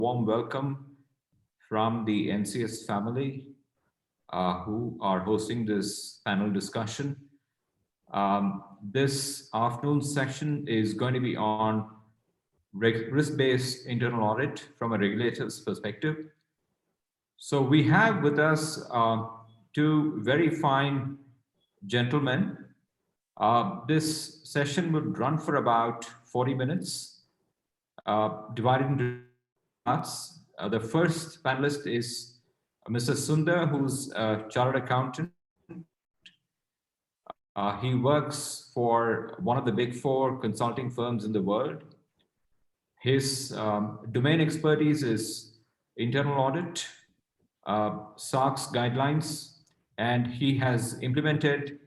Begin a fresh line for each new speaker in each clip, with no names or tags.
Warm welcome from the NCS family who are hosting this panel discussion. This afternoon session is going to be on risk-based internal audit from a regulator's perspective. So we have with us two very fine gentlemen. This session would run for about 40 minutes, divided into parts. The first panelist is Mr. Sundar, who's a chartered accountant. He works for one of the big four consulting firms in the world. His domain expertise is internal audit, SOX guidelines, and he has implemented,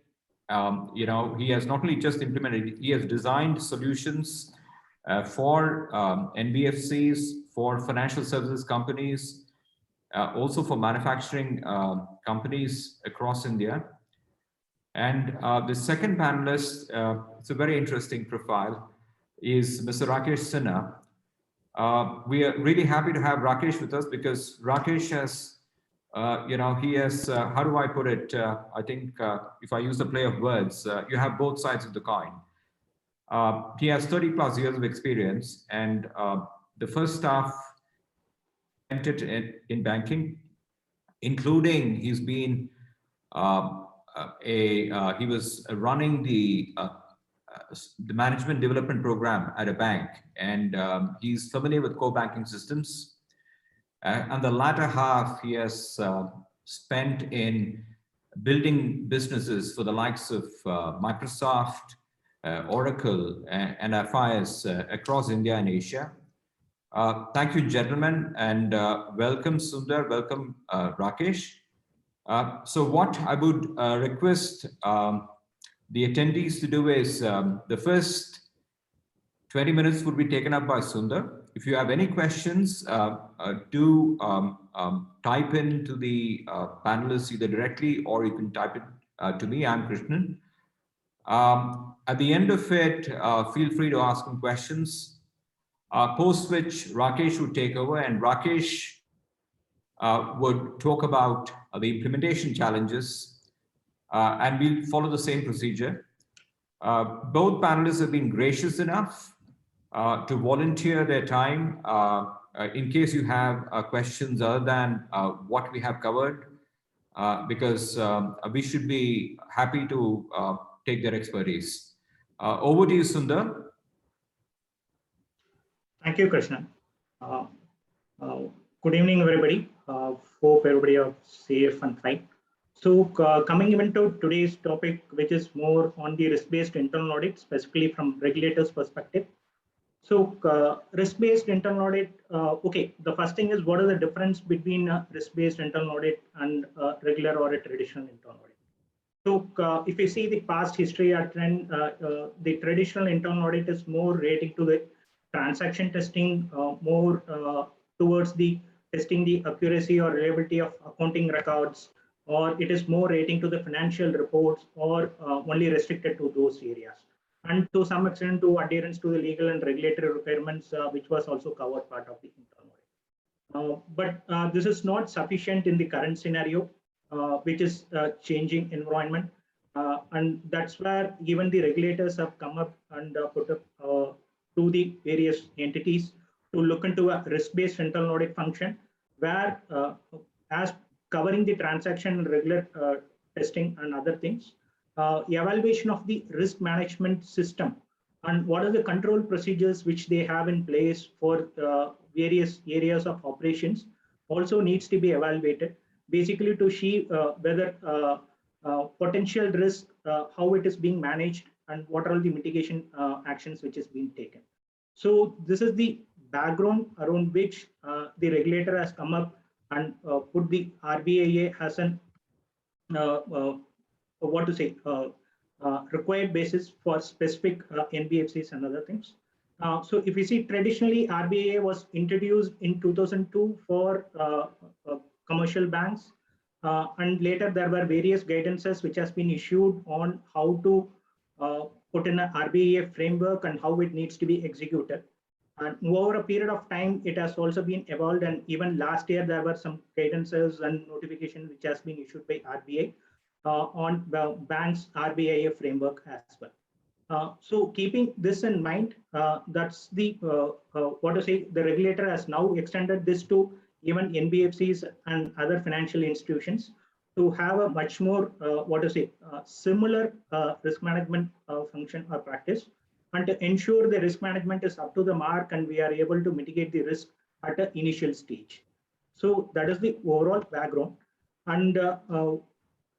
he has not only just implemented, he has designed solutions for NBFCs, for financial services companies, also for manufacturing companies across India. And the second panelist, it's a very interesting profile, is Mr. Rakesh Sinha. We are really happy to have Rakesh with us because Rakesh has, he has, how do I put it? I think if I use the play of words, you have both sides of the coin. He has 30 plus years of experience, and the first staff in banking, including he's been he was running the management development program at a bank, and he's familiar with core banking systems. And the latter half he has spent in building businesses for the likes of Microsoft, Oracle, and FIS across India and Asia. Thank you, gentlemen, and welcome, Sundar, welcome, Rakesh. So what I would request the attendees to do is the first 20 minutes would be taken up by Sundar. If you have any questions, do type into the panelists either directly or you can type it to me. I'm Krishnan. At the end of it, feel free to ask them questions, post which Rakesh would take over, and Rakesh would talk about the implementation challenges, and we'll follow the same procedure. Both panelists have been gracious enough to volunteer their time in case you have questions other than what we have covered, because we should be happy to take their expertise. Over to you, Sundar.
Thank you, Krishna. Good evening, everybody. Hope everybody are safe and fine. So coming into today's topic, which is more on the risk-based internal audit, specifically from regulators' perspective. So risk-based internal audit, okay, the first thing is what is the difference between risk-based internal audit and regular audit, traditional internal audit? So if you see the past history or trend, the traditional internal audit is more relating to the transaction testing, more towards the testing the accuracy or reliability of accounting records, or it is more relating to the financial reports, or only restricted to those areas. And to some extent to adherence to the legal and regulatory requirements, which was also covered part of the internal audit. But this is not sufficient in the current scenario, which is changing environment. And that's where even the regulators have come up and put up to the various entities to look into a risk-based internal audit function, where as covering the transaction and regular testing and other things, evaluation of the risk management system and what are the control procedures which they have in place for various areas of operations also needs to be evaluated, basically to see whether potential risk, how it is being managed, and what are the mitigation actions which is being taken. So this is the background around which the regulator has come up and put the RBIA as an required basis for specific NBFCs and other things. So if you see, traditionally RBIA was introduced in 2002 for commercial banks, and later there were various guidances which has been issued on how to put in an RBIA framework and how it needs to be executed. And over a period of time, it has also been evolved. And even last year, there were some guidances and notifications which has been issued by RBI on the bank's RBIA framework as well. So keeping this in mind, that's the what to say. The regulator has now extended this to even NBFCs and other financial institutions to have a much more what to say similar risk management function or practice, and to ensure the risk management is up to the mark and we are able to mitigate the risk at the initial stage. So that is the overall background. And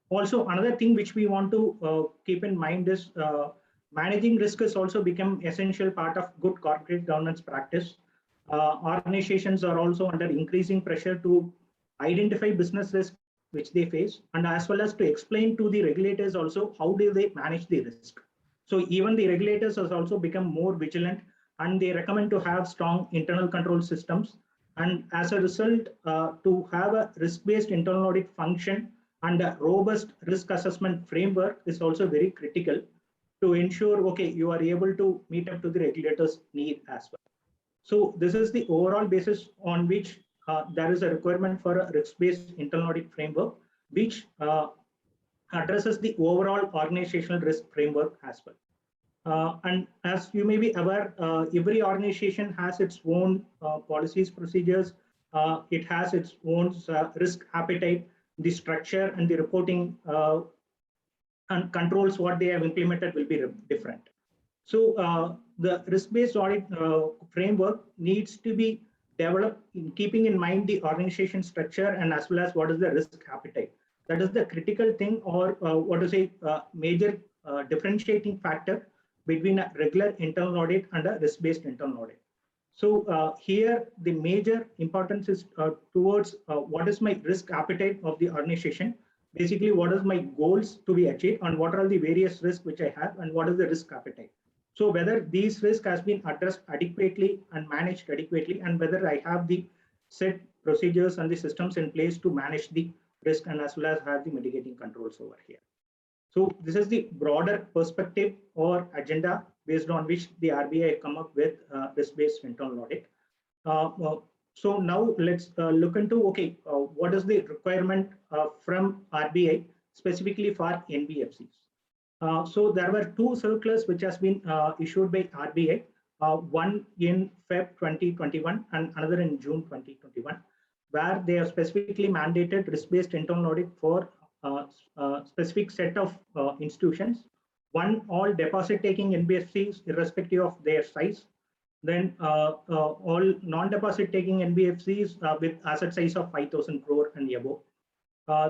also another thing which we want to keep in mind is managing risk has also become essential part of good corporate governance practice. Organizations are also under increasing pressure to identify business risk which they face, and as well as to explain to the regulators also how do they manage the risk. So even the regulators has also become more vigilant, and they recommend to have strong internal control systems. And as a result, to have a risk-based internal audit function and a robust risk assessment framework is also very critical to ensure, okay, you are able to meet up to the regulators' need as well. So this is the overall basis on which there is a requirement for a risk-based internal audit framework, which addresses the overall organizational risk framework as well. And as you may be aware, every organization has its own policies, procedures. It has its own risk appetite, the structure and the reporting and controls what they have implemented will be different. So the risk-based audit framework needs to be developed in keeping in mind the organization structure and as well as what is the risk appetite. That is the critical thing, or what to say, major differentiating factor between a regular internal audit and a risk-based internal audit. So here the major importance is towards what is my risk appetite of the organization. Basically, what is my goals to be achieved and what are the various risks which I have and what is the risk appetite. So whether these risks has been addressed adequately and managed adequately, and whether I have the set procedures and the systems in place to manage the risk and as well as have the mitigating controls over here. So this is the broader perspective or agenda based on which the RBI come up with risk-based internal audit. So now let's look into, okay, what is the requirement from RBI specifically for NBFCs? So there were two circulars which has been issued by RBI, one in Feb 2021 and another in June 2021, where they have specifically mandated risk-based internal audit for specific set of institutions. One, all deposit-taking NBFCs, irrespective of their size. Then all non-deposit taking NBFCs with asset size of 5,000 crore and above.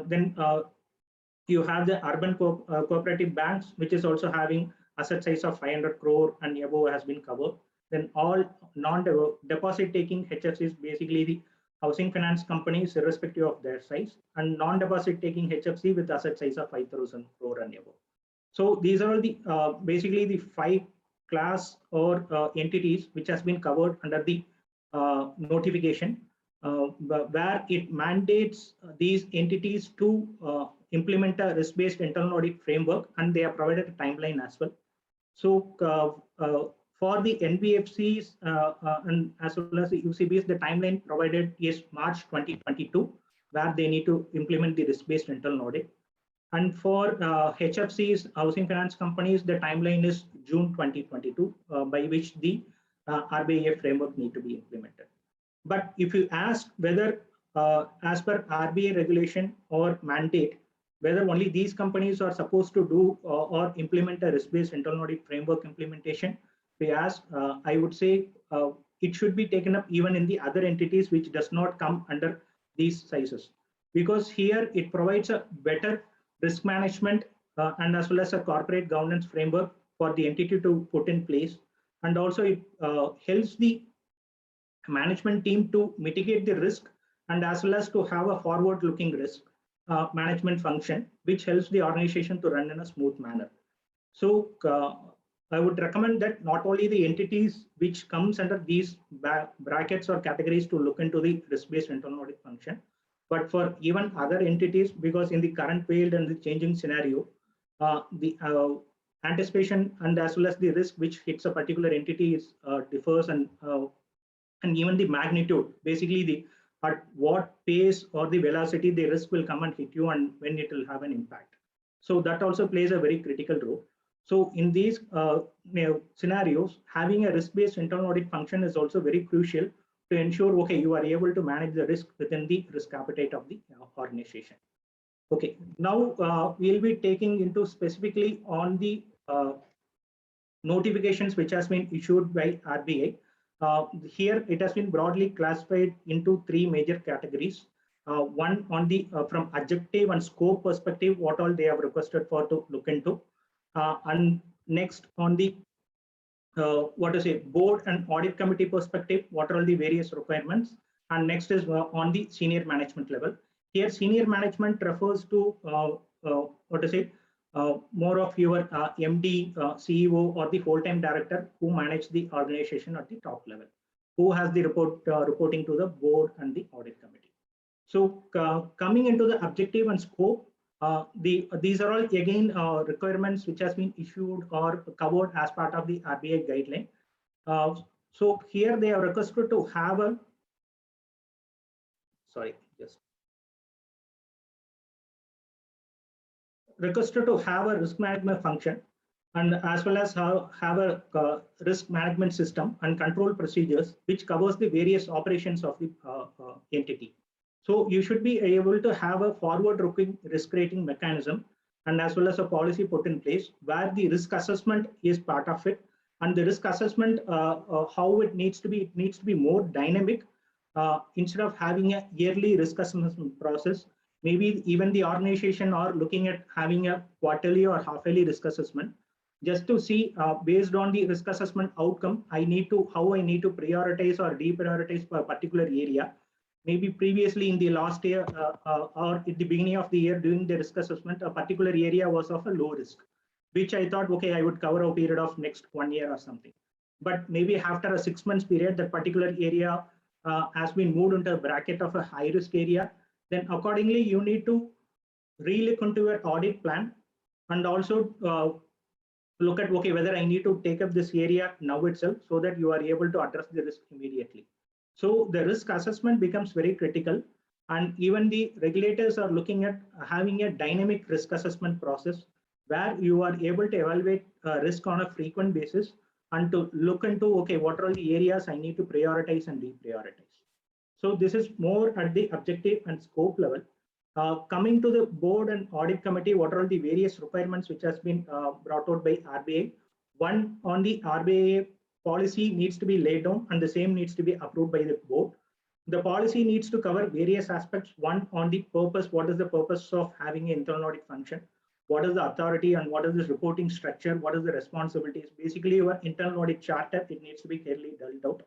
Then you have the urban cooperative banks, which is also having asset size of 500 crore and above has been covered. Then all non-deposit taking HFCs, basically the housing finance companies, irrespective of their size, and non-deposit taking HFC with asset size of 5,000 crore and above. So these are the basically the 5 class or entities which has been covered under the notification, where it mandates these entities to implement a risk-based internal audit framework, and they have provided a timeline as well. So for the NBFCs and as well as the UCBs, the timeline provided is March 2022, where they need to implement the risk-based internal audit. And for HFCs, housing finance companies, the timeline is June 2022, by which the RBI framework need to be implemented. But if you ask whether, as per RBI regulation or mandate, whether only these companies are supposed to do or implement a risk-based internal audit framework implementation, we ask, I would say it should be taken up even in the other entities which does not come under these sizes, because here it provides a better risk management and as well as a corporate governance framework for the entity to put in place. And also it helps the management team to mitigate the risk and as well as to have a forward-looking risk management function, which helps the organization to run in a smooth manner. So I would recommend that not only the entities which comes under these brackets or categories to look into the risk-based internal audit function, but for even other entities, because in the current world and the changing scenario, anticipation and as well as the risk which hits a particular entity is differs, and even the magnitude, basically the at what pace or the velocity the risk will come and hit you and when it will have an impact. So that also plays a very critical role. So in these scenarios, having a risk-based internal audit function is also very crucial to ensure, okay, you are able to manage the risk within the risk appetite of the organization. Okay, now we'll be taking into specifically on the notifications which has been issued by RBI. Here it has been broadly classified into three major categories. One on the from objective and scope perspective, what all they have requested for to look into, and next on the board and audit committee perspective, what are all the various requirements, and next is on the senior management level. Here, senior management refers to more of your MD, CEO, or the full-time director who manage the organization at the top level, who has the reporting to the board and the audit committee. So coming into the objective and scope, these are all again requirements which has been issued or covered as part of the RBI guideline. So here they are requested to have a risk management function, and as well as have a risk management system and control procedures which covers the various operations of the entity. So you should be able to have a forward-looking risk rating mechanism and as well as a policy put in place where the risk assessment is part of it. And the risk assessment, how it needs to be more dynamic. Instead of having a yearly risk assessment process, maybe even the organization are looking at having a quarterly or half-yearly risk assessment, just to see based on the risk assessment outcome, how I need to prioritize or deprioritize for a particular area. Maybe previously in the last year or at the beginning of the year during the risk assessment, a particular area was of a low risk, which I thought, okay, I would cover a period of next 1 year or something. But maybe after a 6 months period, that particular area has been moved into a bracket of a high risk area. Then accordingly, you need to re-look into your audit plan and also look at, okay, whether I need to take up this area now itself so that you are able to address the risk immediately. So the risk assessment becomes very critical, and even the regulators are looking at having a dynamic risk assessment process where you are able to evaluate risk on a frequent basis and to look into, okay, what are the areas I need to prioritize and deprioritize. So this is more at the objective and scope level. Coming to the board and audit committee, what are the various requirements which has been brought out by RBI? One, on the RBI policy needs to be laid down and the same needs to be approved by the board. The policy needs to cover various aspects. One, on the purpose, what is the purpose of having an internal audit function? What is the authority and what is the reporting structure? What is the responsibilities? Basically, your internal audit charter, it needs to be clearly dealt out.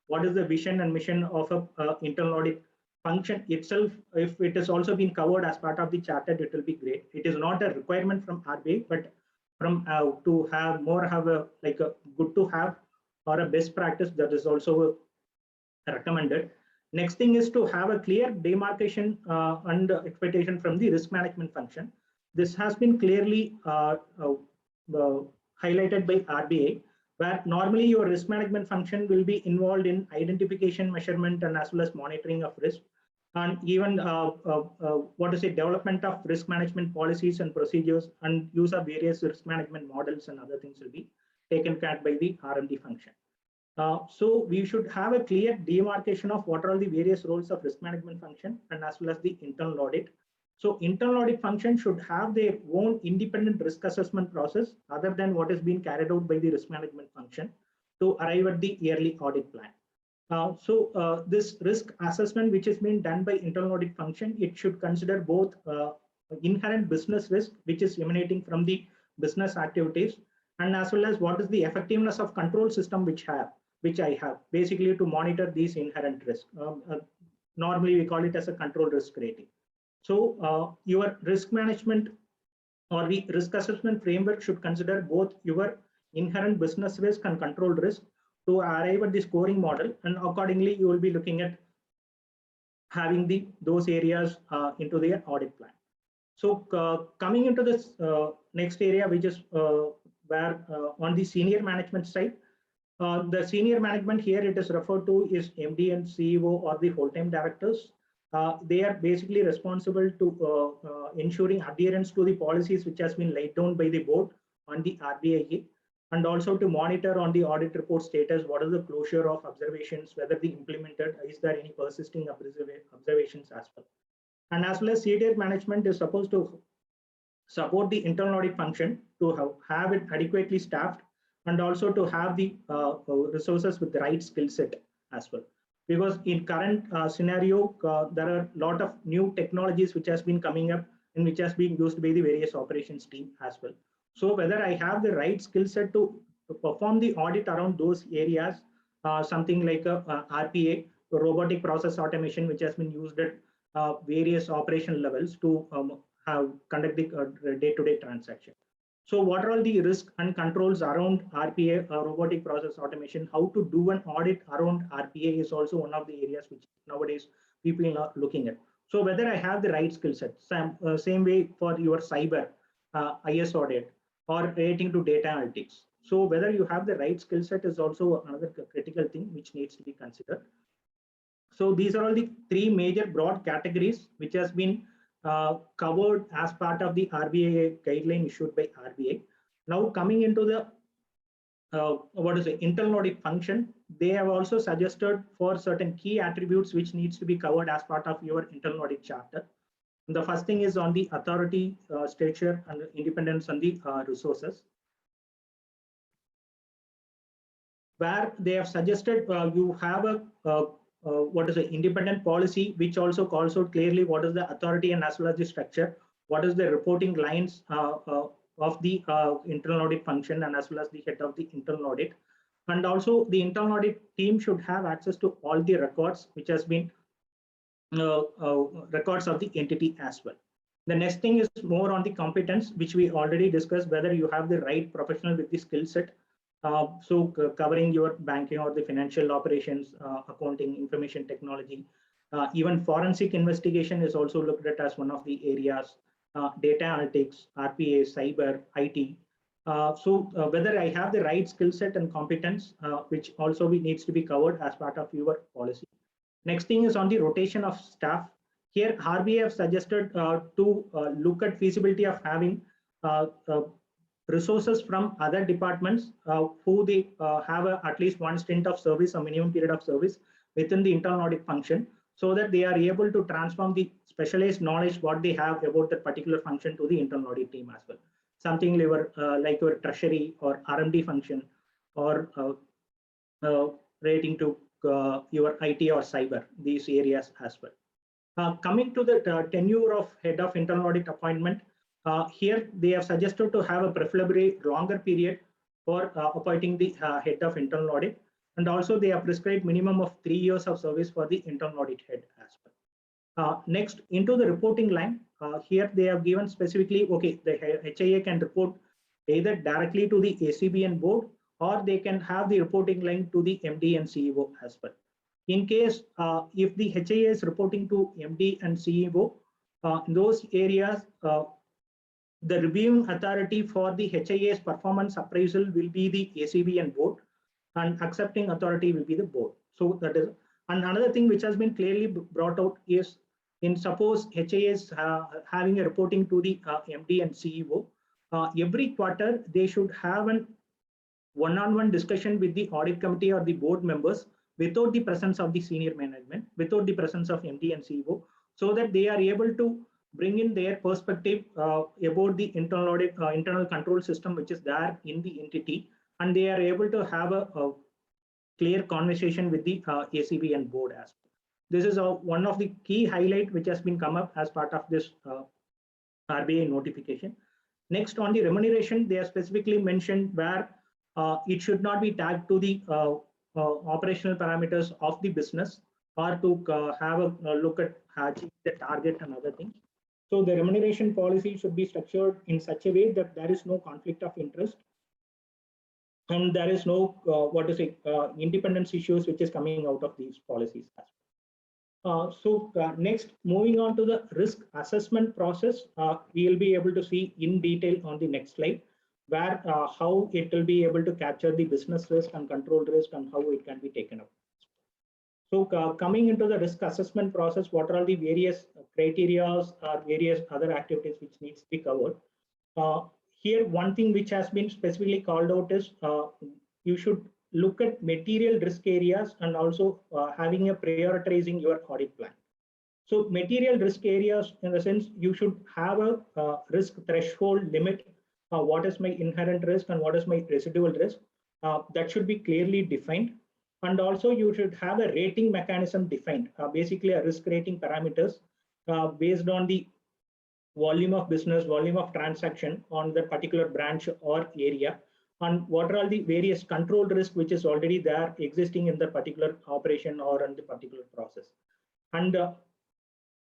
What is the vision and mission of a internal audit function itself? If it has also been covered as part of the charter, it will be great. It is not a requirement from RBI, but from to have a good to have or a best practice that is also recommended. Next thing is to have a clear demarcation and expectation from the risk management function. This has been clearly highlighted by RBI, where normally your risk management function will be involved in identification, measurement, and as well as monitoring of risk, and even development of risk management policies and procedures, and use of various risk management models and other things will be taken care of by the RMD function. So we should have a clear demarcation of what are all the various roles of risk management function and as well as the internal audit. So internal audit function should have their own independent risk assessment process other than what is being carried out by the risk management function to arrive at the yearly audit plan. This risk assessment which is being done by internal audit function, it should consider both inherent business risk, which is emanating from the business activities, and as well as what is the effectiveness of control system which I have, basically to monitor these inherent risks. Normally we call it as a control risk rating. So your risk management or the risk assessment framework should consider both your inherent business risk and control risk to arrive at the scoring model, and accordingly you will be looking at having those areas into their audit plan. So coming into this next area, which is where on the senior management side, the senior management here it is referred to is MD and CEO or the full-time directors. They are basically responsible to ensuring adherence to the policies which has been laid down by the board on the RBI, and also to monitor on the audit report status, what is the closure of observations, whether the implemented, is there any persisting observations as well. And as well as senior management is supposed to support the internal audit function to have it adequately staffed, and also to have the resources with the right skill set as well. Because in current scenario, there are a lot of new technologies which has been coming up and which has been used by the various operations team as well. So whether I have the right skill set to perform the audit around those areas, something like a RPA, robotic process automation, which has been used at various operational levels to conduct the day-to-day transaction. So what are all the risks and controls around RPA, robotic process automation? How to do an audit around RPA is also one of the areas which nowadays people are looking at. So whether I have the right skill set, same way for your cyber IS audit or relating to data analytics. So whether you have the right skill set is also another critical thing which needs to be considered. So these are all the three major broad categories which has been covered as part of the RBI guideline issued by RBI. Now coming into the internal audit function, they have also suggested for certain key attributes which needs to be covered as part of your internal audit charter. And the first thing is on the authority, stature, and independence on the resources, where they have suggested you have a independent policy, which also calls out clearly what is the authority and as well as the structure, what is the reporting lines of the internal audit function, and as well as the head of the internal audit. And also the internal audit team should have access to all the records which has been records of the entity as well. The next thing is more on the competence, which we already discussed, whether you have the right professional with the skill set. Covering your banking or the financial operations, accounting, information technology, even forensic investigation is also looked at as one of the areas, data analytics, RPA, cyber, IT. Whether I have the right skill set and competence, which also needs to be covered as part of your policy. Next thing is on the rotation of staff. Here, RBI have suggested to look at feasibility of having resources from other departments who they have at least one stint of service, a minimum period of service within the internal audit function, so that they are able to transform the specialized knowledge what they have about that particular function to the internal audit team as well. Something like your treasury or RMD function, or relating to your IT or cyber, these areas as well. Coming to the tenure of head of internal audit appointment, here they have suggested to have a preferably longer period for appointing the head of internal audit, and also they have prescribed minimum of 3 years of service for the internal audit head as well. Next, into the reporting line, here they have given specifically, okay, the HIA can report either directly to the ACBN board, or they can have the reporting line to the MD and CEO as well. In case if the HIA is reporting to MD and CEO, in those areas, the reviewing authority for the HIA's performance appraisal will be the ACBN board, and accepting authority will be the board. So that is, and another thing which has been clearly brought out is, in suppose HIA is having a reporting to the MD and CEO, every quarter they should have an one-on-one discussion with the audit committee or the board members without the presence of the senior management, without the presence of MD and CEO, so that they are able to bring in their perspective about the internal audit, internal control system which is there in the entity, and they are able to have a clear conversation with the ACBN board as well. This is one of the key highlight which has been come up as part of this RBI notification. Next, on the remuneration, they have specifically mentioned where it should not be tagged to the operational parameters of the business, or to have a look at achieving the target and other things. So the remuneration policy should be structured in such a way that there is no conflict of interest, and there is no independence issues which is coming out of these policies. Next, moving on to the risk assessment process, we will be able to see in detail on the next slide. where how it will be able to capture the business risk and control risk and how it can be taken up. So coming into the risk assessment process, what are the various criteria or various other activities which needs to be covered? Here, one thing which has been specifically called out is you should look at material risk areas and also having a prioritizing your audit plan. So material risk areas, in the sense, you should have a risk threshold limit. What is my inherent risk and what is my residual risk? That should be clearly defined. And also you should have a rating mechanism defined, basically a risk rating parameters based on the volume of business, volume of transaction on the particular branch or area, and what are all the various control risk which is already there existing in the particular operation or in the particular process. And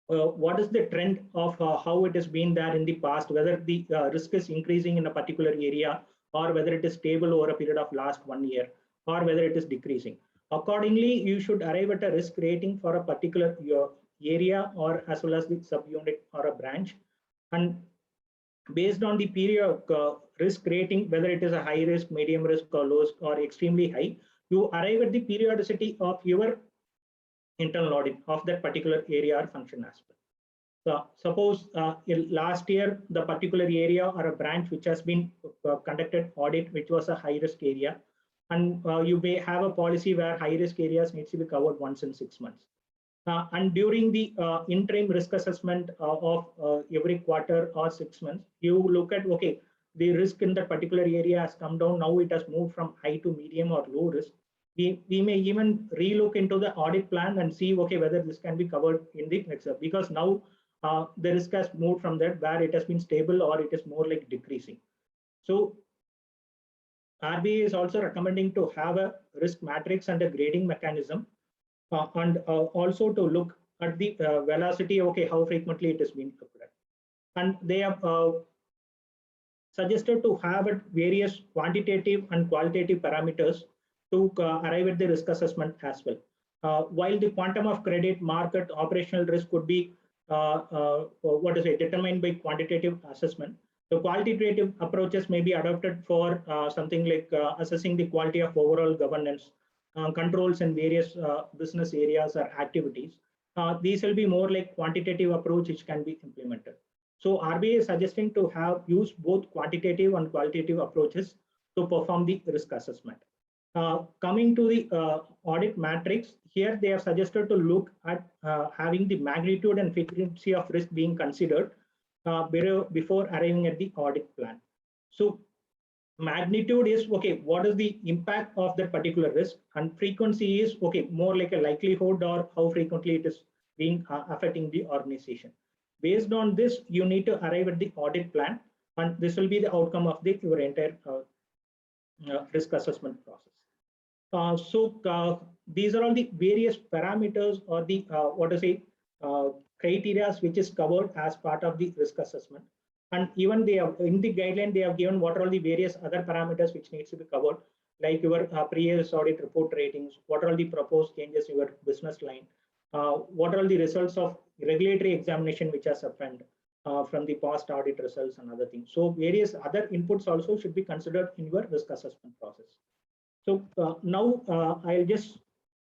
what is the trend of how it has been there in the past, whether the risk is increasing in a particular area or whether it is stable over a period of last 1 year or whether it is decreasing. Accordingly, you should arrive at a risk rating for a particular area or as well as the subunit or a branch. And based on the period risk rating, whether it is a high risk, medium risk or low risk or extremely high, you arrive at the periodicity of your internal audit of that particular area or function aspect. So suppose last year, the particular area or a branch which has been conducted audit, which was a high risk area, and you may have a policy where high risk areas needs to be covered once in 6 months. And during the interim risk assessment of every quarter or 6 months, you look at, okay, the risk in that particular area has come down. Now it has moved from high to medium or low risk. We may even relook into the audit plan and see, okay, whether this can be covered in the next year, because now the risk has moved from that where it has been stable or it is more like decreasing. So RBI is also recommending to have a risk matrix and a grading mechanism, and also to look at the velocity, okay, how frequently it is being looked at. And they have suggested to have various quantitative and qualitative parameters to arrive at the risk assessment as well. While the quantum of credit, market, operational risk could be determined by quantitative assessment, the qualitative approaches may be adopted for something like assessing the quality of overall governance, controls in various business areas or activities. These will be more like quantitative approach which can be implemented. So RBI is suggesting to have use both quantitative and qualitative approaches to perform the risk assessment. Coming to the audit matrix, here they have suggested to look at having the magnitude and frequency of risk being considered before arriving at the audit plan. So magnitude is, okay, what is the impact of that particular risk, and frequency is, okay, more like a likelihood or how frequently it is being affecting the organization. Based on this, you need to arrive at the audit plan, and this will be the outcome of your entire risk assessment process. These are all the various parameters or the criteria which is covered as part of the risk assessment. And even they have in the guideline, they have given what are all the various other parameters which needs to be covered, like your previous audit report ratings, what are all the proposed changes in your business line, what are all the results of regulatory examination which has happened from the past audit results and other things. So various other inputs also should be considered in your risk assessment process. So now I'll just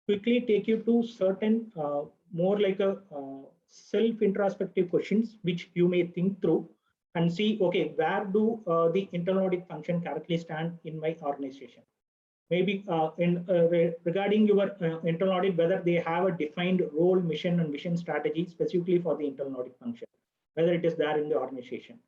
quickly take you to certain more like a self-introspective questions which you may think through and see, okay, where do the internal audit function currently stand in my organization? Maybe regarding your internal audit, whether they have a defined role, mission, and vision strategy specifically for the internal audit function, whether it is there in the organization.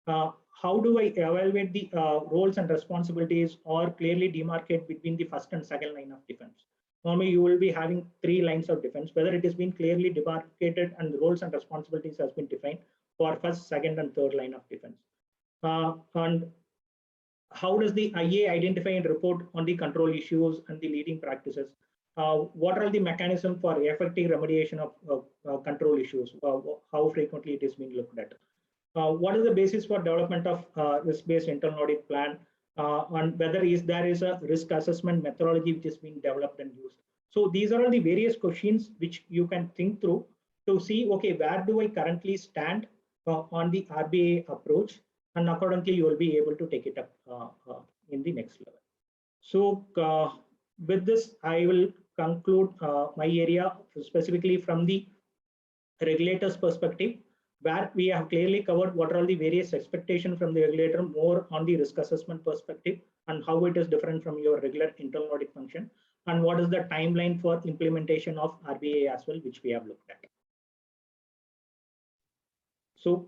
How do I evaluate the roles and responsibilities or clearly demarcate between the first and second line of defense? Normally, you will be having 3 lines of defense, whether it has been clearly demarcated and the roles and responsibilities has been defined for first, second, and third line of defense. And how does the IA identify and report on the control issues and the leading practices? What are the mechanisms for effective remediation of control issues? How frequently it is being looked at? What is the basis for development of risk-based internal audit plan? And whether there is a risk assessment methodology which is being developed and used. So these are all the various questions which you can think through to see, okay, where do I currently stand on the RBA approach, and accordingly you will be able to take it up in the next level. So with this, I will conclude my area specifically from the regulator's perspective, where we have clearly covered what are all the various expectations from the regulator, more on the risk assessment perspective and how it is different from your regular internal audit function, and what is the timeline for implementation of RBA as well, which we have looked at. So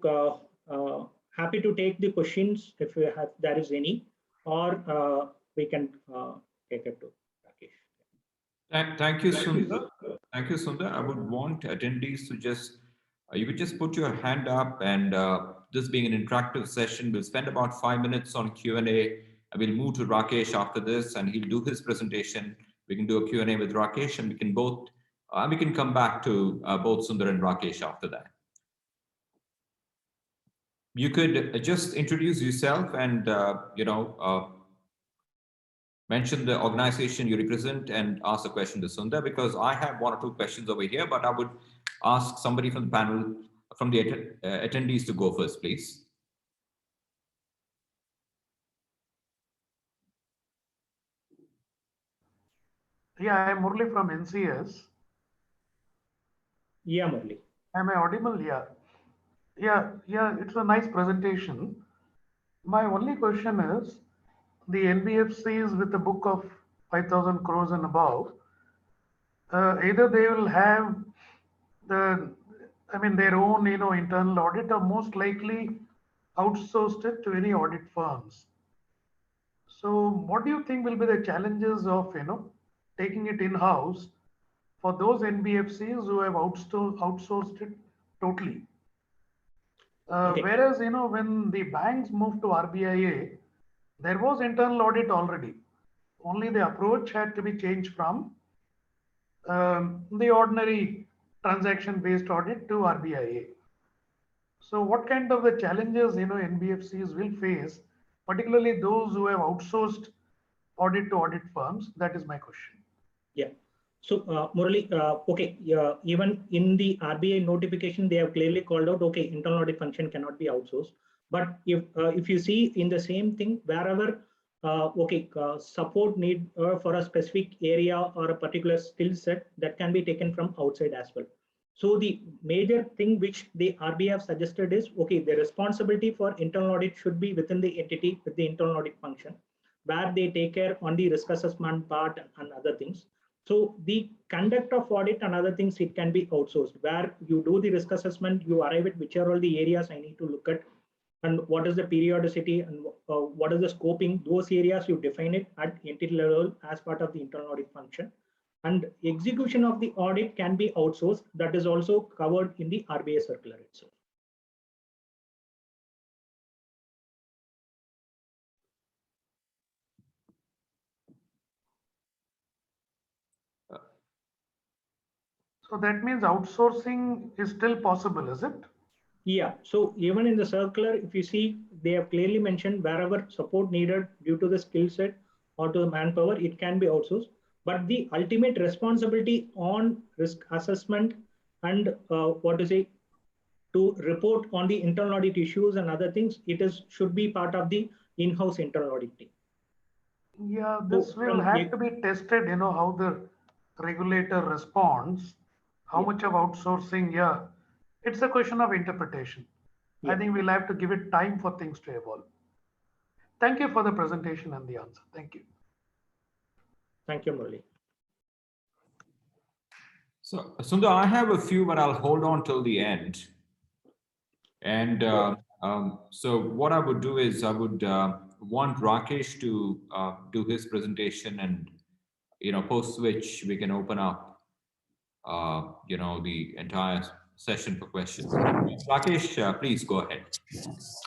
happy to take the questions if you have, there is any, or we can take it to Rakesh.
Thank you, Sundar. Thank you, Sundar. I would want attendees to just, you could just put your hand up, and this being an interactive session, we'll spend about 5 minutes on Q&A, and we'll move to Rakesh after this, and he'll do his presentation. We can do a Q&A with Rakesh, and we can both, we can come back to both Sundar and Rakesh after that. You could just introduce yourself and, mention the organization you represent and ask a question to Sundar, because I have 1 or 2 questions over here, but I would ask somebody from the panel, from the attendees to go first, please.
Yeah, I'm Murli from NCS.
Yeah, Murli.
Am I audible? Yeah. Yeah, it's a nice presentation. My only question is, the NBFCs with a book of 5,000 crores and above, either they will have their own, internal audit, or most likely outsourced it to any audit firms. So what do you think will be the challenges of, taking it in-house for those NBFCs who have outsourced it totally?
Okay.
Whereas, when the banks moved to RBIA, there was internal audit already. Only the approach had to be changed from the ordinary transaction-based audit to RBIA. So what kind of the challenges, NBFCs will face, particularly those who have outsourced audit to audit firms? That is my question.
Yeah. So Murali, okay, even in the RBI notification, they have clearly called out, okay, internal audit function cannot be outsourced. But if you see in the same thing, wherever support need for a specific area or a particular skill set, that can be taken from outside as well. So the major thing which the RBI have suggested is, okay, the responsibility for internal audit should be within the entity with the internal audit function, where they take care on the risk assessment part and other things. So the conduct of audit and other things, it can be outsourced, where you do the risk assessment, you arrive at which are all the areas I need to look at, and what is the periodicity and what is the scoping. Those areas you define it at entity level as part of the internal audit function. And execution of the audit can be outsourced. That is also covered in the RBI circular itself.
So that means outsourcing is still possible, is it?
Yeah. So even in the circular, if you see, they have clearly mentioned wherever support needed due to the skill set or to the manpower, it can be outsourced. But the ultimate responsibility on risk assessment and to report on the internal audit issues and other things, should be part of the in-house internal audit team.
Yeah, this will have to be tested, how the regulator responds, how much of outsourcing. Yeah, it's a question of interpretation. Yeah. I think we'll have to give it time for things to evolve. Thank you for the presentation and the answer. Thank you.
Thank you, Murali.
So, Sundar, I have a few, but I'll hold on till the end. And so what I would do is I would want Rakesh to do his presentation, and post which we can open up the entire session for questions. Rakesh, please go ahead.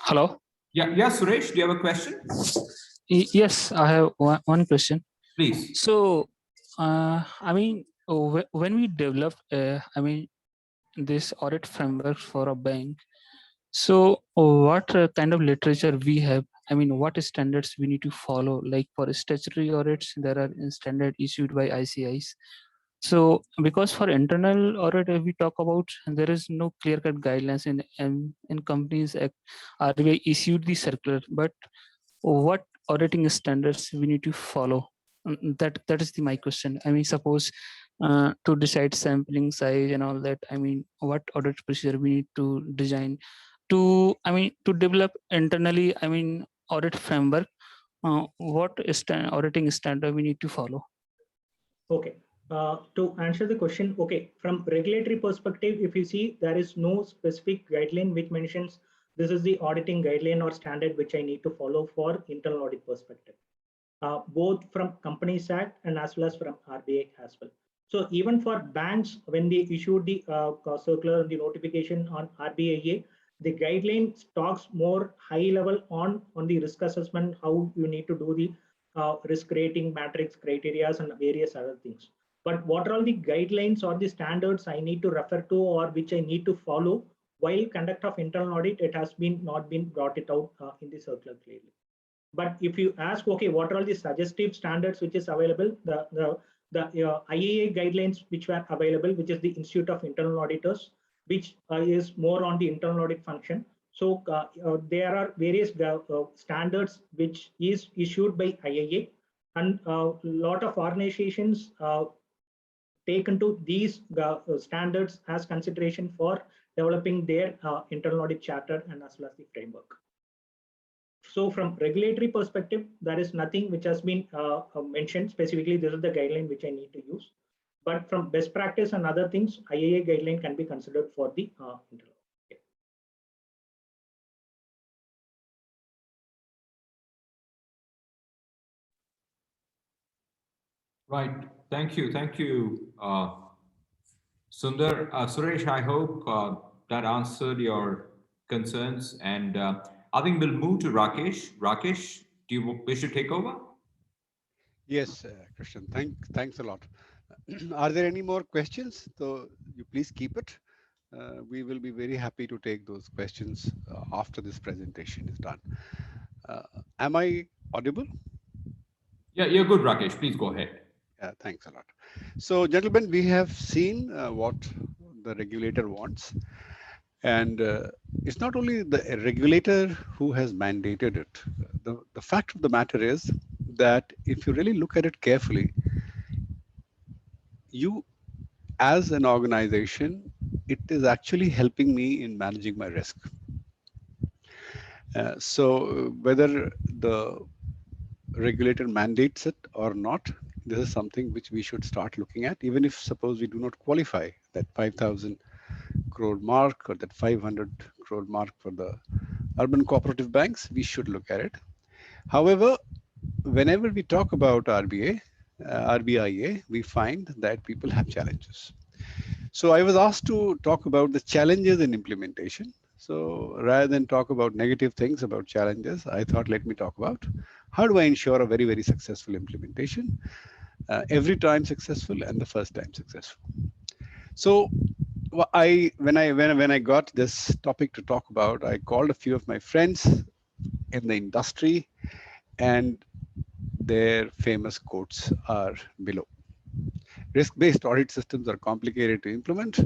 Hello.
Yeah, Suresh, do you have a question?
Yes, I have one question.
Please.
So, when we develop, this audit framework for a bank, so what kind of literature we have? What standards we need to follow? Like for statutory audits, there are standards issued by ICIs. So because for internal audit, if we talk about, there is no clear-cut guidelines in companies. RBI issued the circular, but what auditing standards we need to follow? That is my question. I mean, suppose to decide sampling size and all that. I mean, what audit procedure we need to design to, I mean, to develop internally, I mean, audit framework. What is auditing standard we need to follow?
Okay. To answer the question, okay, from regulatory perspective, if you see, there is no specific guideline which mentions this is the auditing guideline or standard which I need to follow for internal audit perspective, both from Companies Act and as well as from RBI as well. So even for banks, when they issued the circular, the notification on RBIA, the guideline talks more high level on the risk assessment, how you need to do the risk rating matrix criteria and various other things. But what are all the guidelines or the standards I need to refer to or which I need to follow while conduct of internal audit, it has been not been brought it out in the circular clearly. But if you ask, okay, what are all the suggestive standards which is available, the IAA guidelines which were available, which is the Institute of Internal Auditors, which is more on the internal audit function. So there are various standards which is issued by IAA, and a lot of organizations take into these standards as consideration for developing their internal audit charter and as well as the framework. So from regulatory perspective, there is nothing which has been mentioned specifically. This is the guideline which I need to use. But from best practice and other things, IAA guideline can be considered for the internal. Okay.
Right. Thank you. Thank you, Sundar. Suresh, I hope that answered your concerns. And I think we'll move to Rakesh. Rakesh, do you wish to take over?
Yes, Christian, thanks a lot. Are there any more questions? So you please keep it. We will be very happy to take those questions after this presentation is done. Am I audible?
Yeah, you're good, Rakesh. Please go ahead.
Yeah, thanks a lot. So, gentlemen, we have seen what the regulator wants. And it's not only the regulator who has mandated it. The fact of the matter is that if you really look at it carefully, you as an organization, it is actually helping me in managing my risk. So whether the regulator mandates it or not, this is something which we should start looking at, even if suppose we do not qualify that 5,000 crore mark or that 500 crore mark for the urban cooperative banks, we should look at it. However, whenever we talk about RBIA, we find that people have challenges. So I was asked to talk about the challenges in implementation. So rather than talk about negative things about challenges, I thought, let me talk about how do I ensure a very, very successful implementation, every time successful and the first time successful. So when I got this topic to talk about, I called a few of my friends in the industry, and their famous quotes are below. Risk-based audit systems are complicated to implement.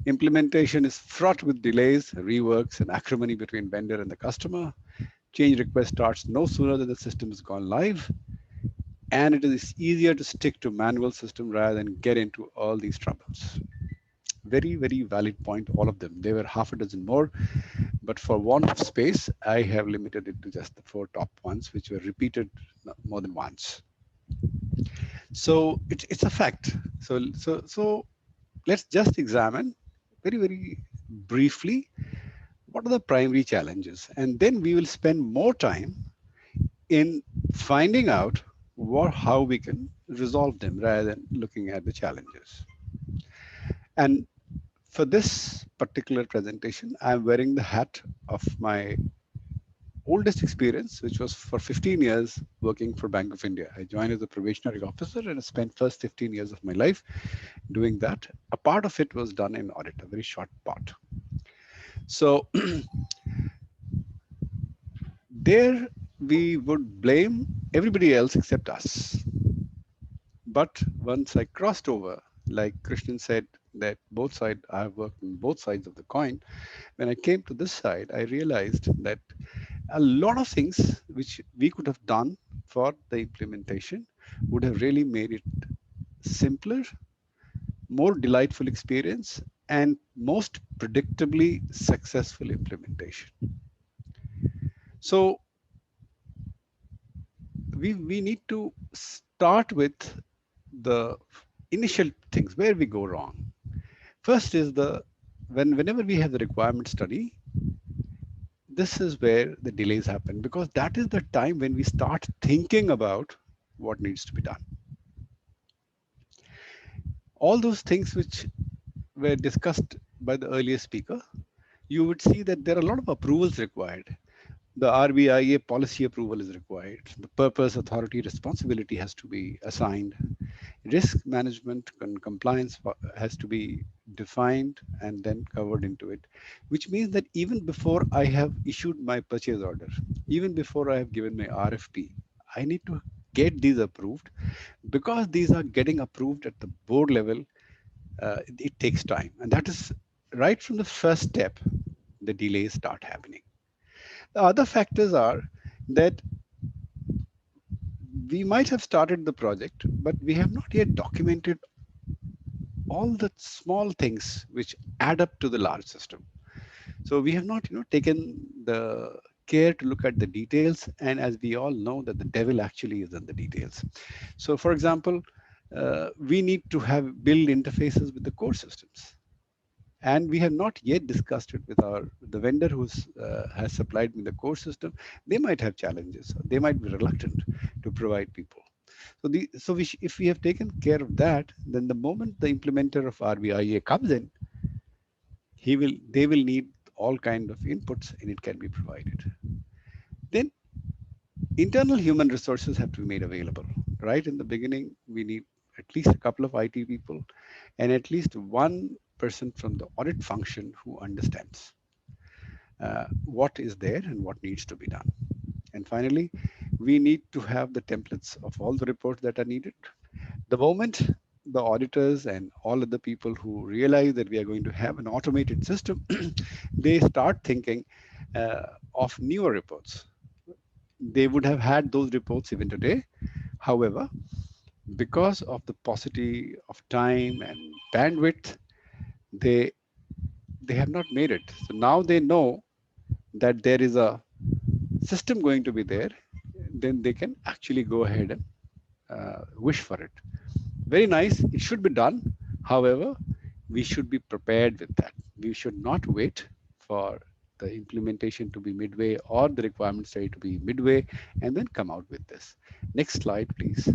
Implementation is fraught with delays, reworks, and acrimony between vendor and the customer. Change request starts no sooner than the system has gone live. And it is easier to stick to manual system rather than get into all these troubles. Very, very valid point, all of them. There were half a dozen more, but for want of space, I have limited it to just the 4 top ones, which were repeated more than once. So it's a fact. So let's just examine very, very briefly what are the primary challenges, and then we will spend more time in finding out how we can resolve them rather than looking at the challenges. And for this particular presentation, I'm wearing the hat of my oldest experience, which was for 15 years working for Bank of India. I joined as a probationary officer and I spent first 15 years of my life doing that. A part of it was done in audit, a very short part. So there we would blame everybody else except us. But once I crossed over like Krishnan said, that both sides, I've worked on both sides of the coin. When I came to this side, I realized that a lot of things which we could have done for the implementation would have really made it simpler, more delightful experience, and most predictably successful implementation. So we need to start with the initial things where we go wrong. First is whenever we have the requirement study, this is where the delays happen, because that is the time when we start thinking about what needs to be done. All those things which were discussed by the earlier speaker, you would see that there are a lot of approvals required. The RBIA policy approval is required. The purpose, authority, responsibility has to be assigned. Risk management and compliance has to be defined and then covered into it, which means that even before I have issued my purchase order, even before I have given my RFP, I need to get these approved. Because these are getting approved at the board level, it takes time. And that is right from the first step, the delays start happening. The other factors are that we might have started the project, but we have not yet documented all the small things which add up to the large system. So we have not, taken the care to look at the details. And as we all know, that the devil actually is in the details. So for example, we need to have build interfaces with the core systems. And we have not yet discussed it with the vendor who has supplied me the core system. They might have challenges. They might be reluctant to provide people. So if we have taken care of that, then the moment the implementer of RBIA comes in, they will need all kind of inputs, and it can be provided. Then internal human resources have to be made available. Right in the beginning, we need at least a couple of IT people and at least one person from the audit function who understands what is there and what needs to be done. And finally, we need to have the templates of all the reports that are needed. The moment the auditors and all of the people who realize that we are going to have an automated system, they start thinking of newer reports. They would have had those reports even today. However, because of the paucity of time and bandwidth, they have not made it. So now they know that there is a system going to be there, then they can actually go ahead and wish for it. Very nice. It should be done. However, we should be prepared with that. We should not wait for the implementation to be midway or the requirement study to be midway and then come out with this. Next slide, please.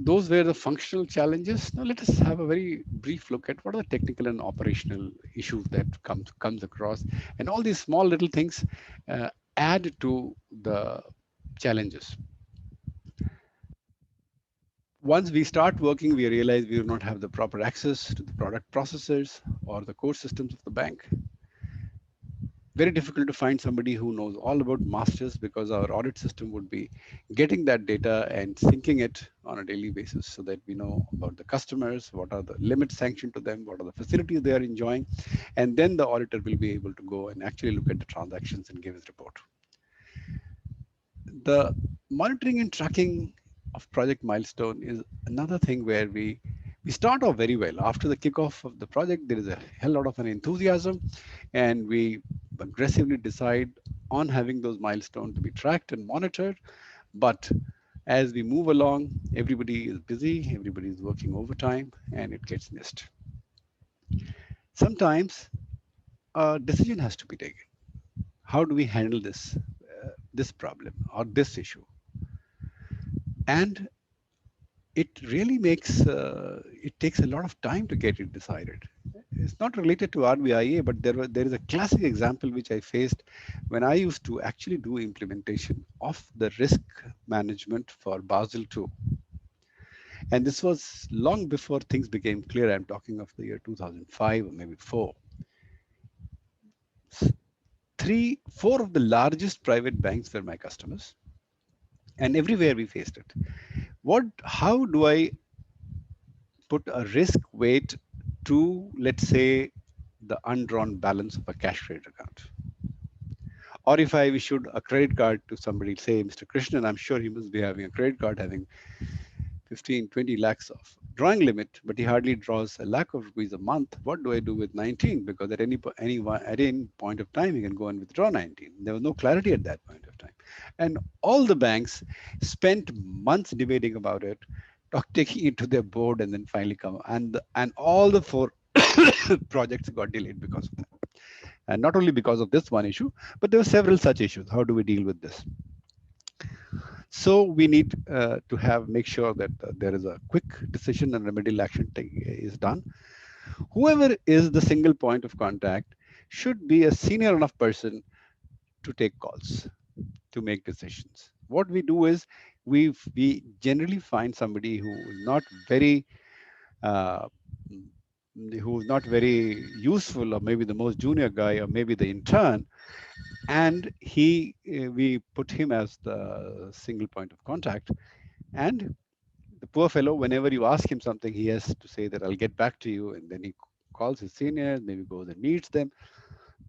Those were the functional challenges. Now let us have a very brief look at what are the technical and operational issues that comes across, and all these small little things add to the challenges. Once we start working, we realize we do not have the proper access to the product processors or the core systems of the bank. Very difficult to find somebody who knows all about masters, because our audit system would be getting that data and syncing it on a daily basis so that we know about the customers, what are the limits sanctioned to them, what are the facilities they are enjoying, and then the auditor will be able to go and actually look at the transactions and give his report. The monitoring and tracking of project milestone is another thing where we start off very well. After the kickoff of the project, there is a hell lot of an enthusiasm, and we aggressively decide on having those milestones to be tracked and monitored. But as we move along, everybody is busy, everybody is working overtime, and it gets missed. Sometimes a decision has to be taken. How do we handle this problem or this issue? And it really makes it takes a lot of time to get it decided. It's not related to RBIA, but there is a classic example which I faced when I used to actually do implementation of the risk management for Basel II. And this was long before things became clear. I'm talking of the year 2005 or maybe 4. 4 of the largest private banks were my customers, and everywhere we faced it. How do I put a risk weight to, let's say, the undrawn balance of a cash credit account? Or if I issued a credit card to somebody, say Mr. Krishnan, I'm sure he must be having a credit card having 15, 20 lakhs of drawing limit, but he hardly draws a lakh of rupees a month. What do I do with 19? Because at any point of time, he can go and withdraw 19. There was no clarity at that point of time. And all the banks spent months debating about it, taking it to their board, and then finally come. And all the 4 projects got delayed because of that. And not only because of this one issue, but there were several such issues. How do we deal with this? So we need to make sure that there is a quick decision and remedial action is done. Whoever is the single point of contact should be a senior enough person to take calls, to make decisions. What we do is we generally find somebody who is not very useful, or maybe the most junior guy, or maybe the intern, and we put him as the single point of contact. And the poor fellow, whenever you ask him something, he has to say that I'll get back to you, and then he calls his seniors, maybe goes and meets them.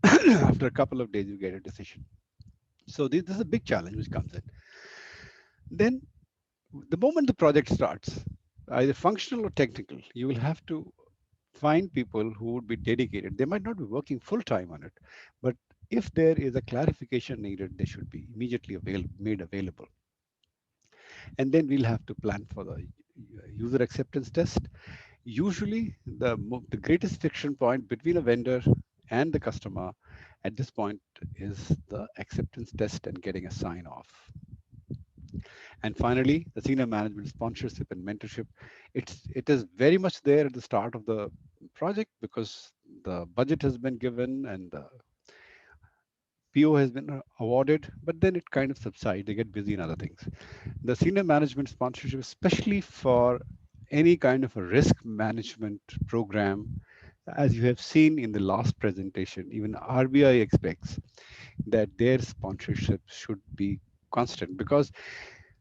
After a couple of days, you get a decision. So this is a big challenge which comes in. Then the moment the project starts, either functional or technical, you will have to find people who would be dedicated. They might not be working full time on it, but if there is a clarification needed, they should be immediately made available. And then we'll have to plan for the user acceptance test. Usually the greatest friction point between a vendor and the customer at this point is the acceptance test and getting a sign off. And finally, the senior management sponsorship and mentorship. It is very much there at the start of the project, because the budget has been given and the PO has been awarded, but then it kind of subsides. They get busy in other things. The senior management sponsorship, especially for any kind of a risk management program, as you have seen in the last presentation, even RBI expects that their sponsorship should be constant, because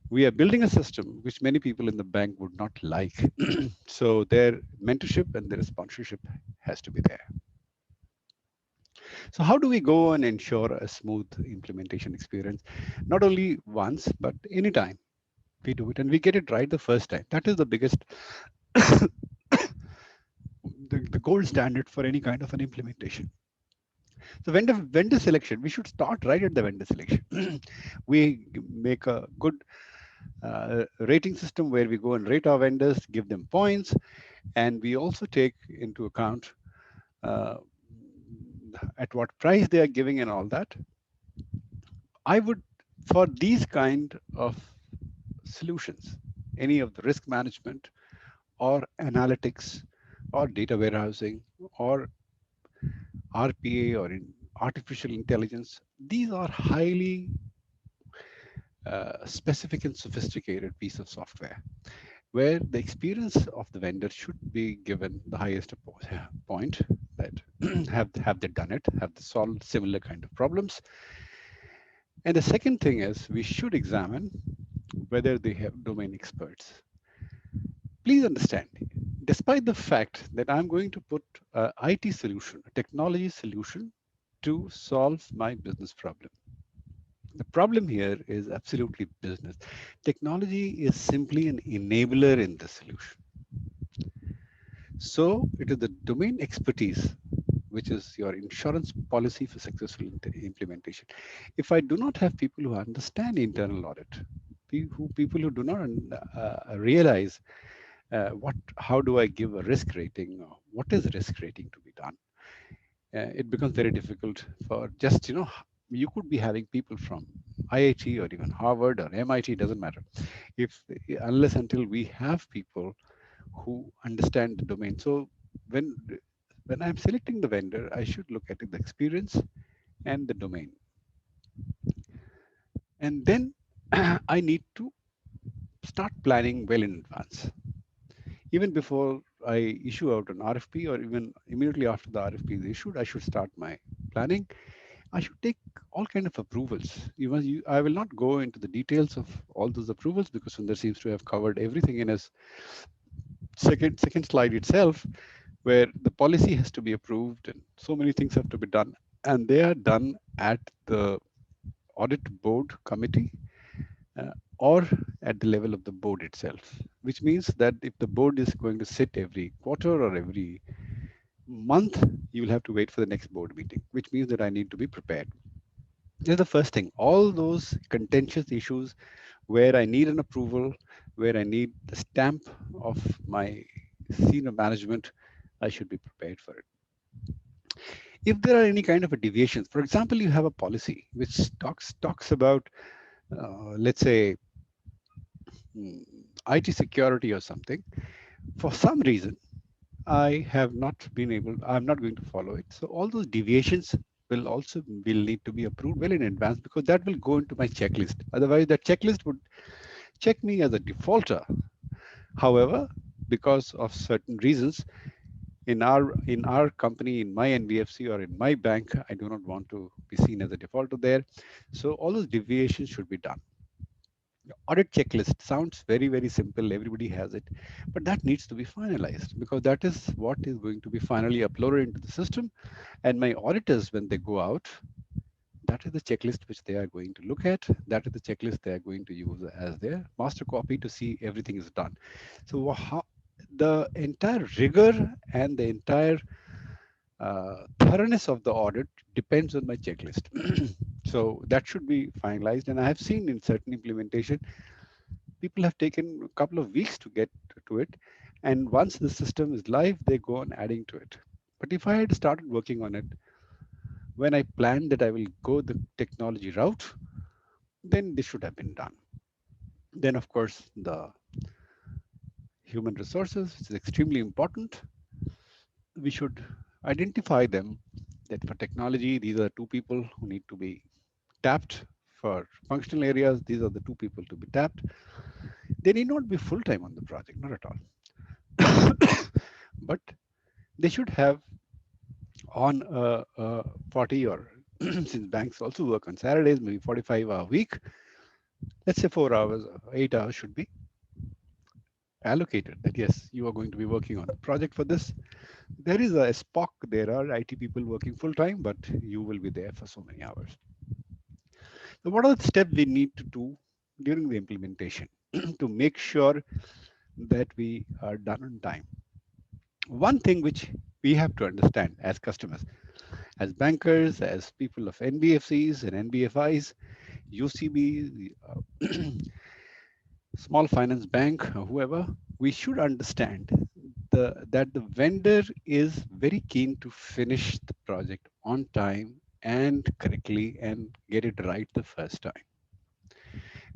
we are building a system which many people in the bank would not like. So their mentorship and their sponsorship has to be there. So how do we go and ensure a smooth implementation experience? Not only once, but anytime we do it and we get it right the first time. That is the biggest, the gold standard for any kind of an implementation. So vendor selection, we should start right at the vendor selection. We make a good rating system where we go and rate our vendors, give them points, and we also take into account at what price they are giving and all that. I would, for these kind of solutions, any of the risk management or analytics or data warehousing or RPA or in artificial intelligence, these are highly specific and sophisticated piece of software where the experience of the vendor should be given the highest point, that have they done it, have they solved similar kind of problems. And the second thing is we should examine whether they have domain experts. Please understand, despite the fact that I'm going to put an IT solution, a technology solution to solve my business problem, the problem here is absolutely business. Technology is simply an enabler in the solution. So it is the domain expertise, which is your insurance policy for successful implementation. If I do not have people who understand internal audit, people who do not realize how do I give a risk rating, or what is risk rating to be done, it becomes very difficult for just, you could be having people from IIT or even Harvard or MIT, doesn't matter. Unless until we have people who understand the domain. So when I'm selecting the vendor, I should look at the experience and the domain. And then I need to start planning well in advance. Even before I issue out an RFP, or even immediately after the RFP is issued, I should start my planning. I should take all kind of approvals. I will not go into the details of all those approvals because Sundar seems to have covered everything in his second slide itself, where the policy has to be approved and so many things have to be done, and they are done at the audit board committee or at the level of the board itself, which means that if the board is going to sit every quarter or every month, you will have to wait for the next board meeting, which means that I need to be prepared. This is the first thing. All those contentious issues where I need an approval, where I need the stamp of my senior management, I should be prepared for it. If there are any kind of a deviations, for example, you have a policy which talks about, let's say, IT security or something. For some reason, I'm not going to follow it. So all those deviations will need to be approved well in advance, because that will go into my checklist. Otherwise, that checklist would check me as a defaulter. However, because of certain reasons, in our company, in my NBFC or in my bank, I do not want to be seen as a defaulter there. So all those deviations should be done. Audit checklist sounds very, very simple. Everybody has it, but that needs to be finalized, because that is what is going to be finally uploaded into the system. And my auditors, when they go out, that is the checklist which they are going to look at. That is the checklist they are going to use as their master copy to see everything is done. So the entire rigor and the entire thoroughness of the audit depends on my checklist. So that should be finalized. And I have seen in certain implementation, people have taken a couple of weeks to get to it. And once the system is live, they go on adding to it. But if I had started working on it when I planned that I will go the technology route, then this should have been done. Then, of course, the human resources is extremely important. We should identify them, that for technology, these are two people who need to be tapped. For functional areas, these are the two people to be tapped. They need not be full-time on the project, not at all. But they should have on a 40, or since banks also work on Saturdays, maybe 45-hour week, let's say 4 hours, 8 hours should be allocated. That yes, you are going to be working on a project for this. There is a SPOC, there are IT people working full-time, but you will be there for so many hours. So what are the steps we need to do during the implementation to make sure that we are done on time? One thing which we have to understand as customers, as bankers, as people of NBFCs and NBFIs, UCB, small finance bank, or whoever, we should understand that the vendor is very keen to finish the project on time and correctly and get it right the first time,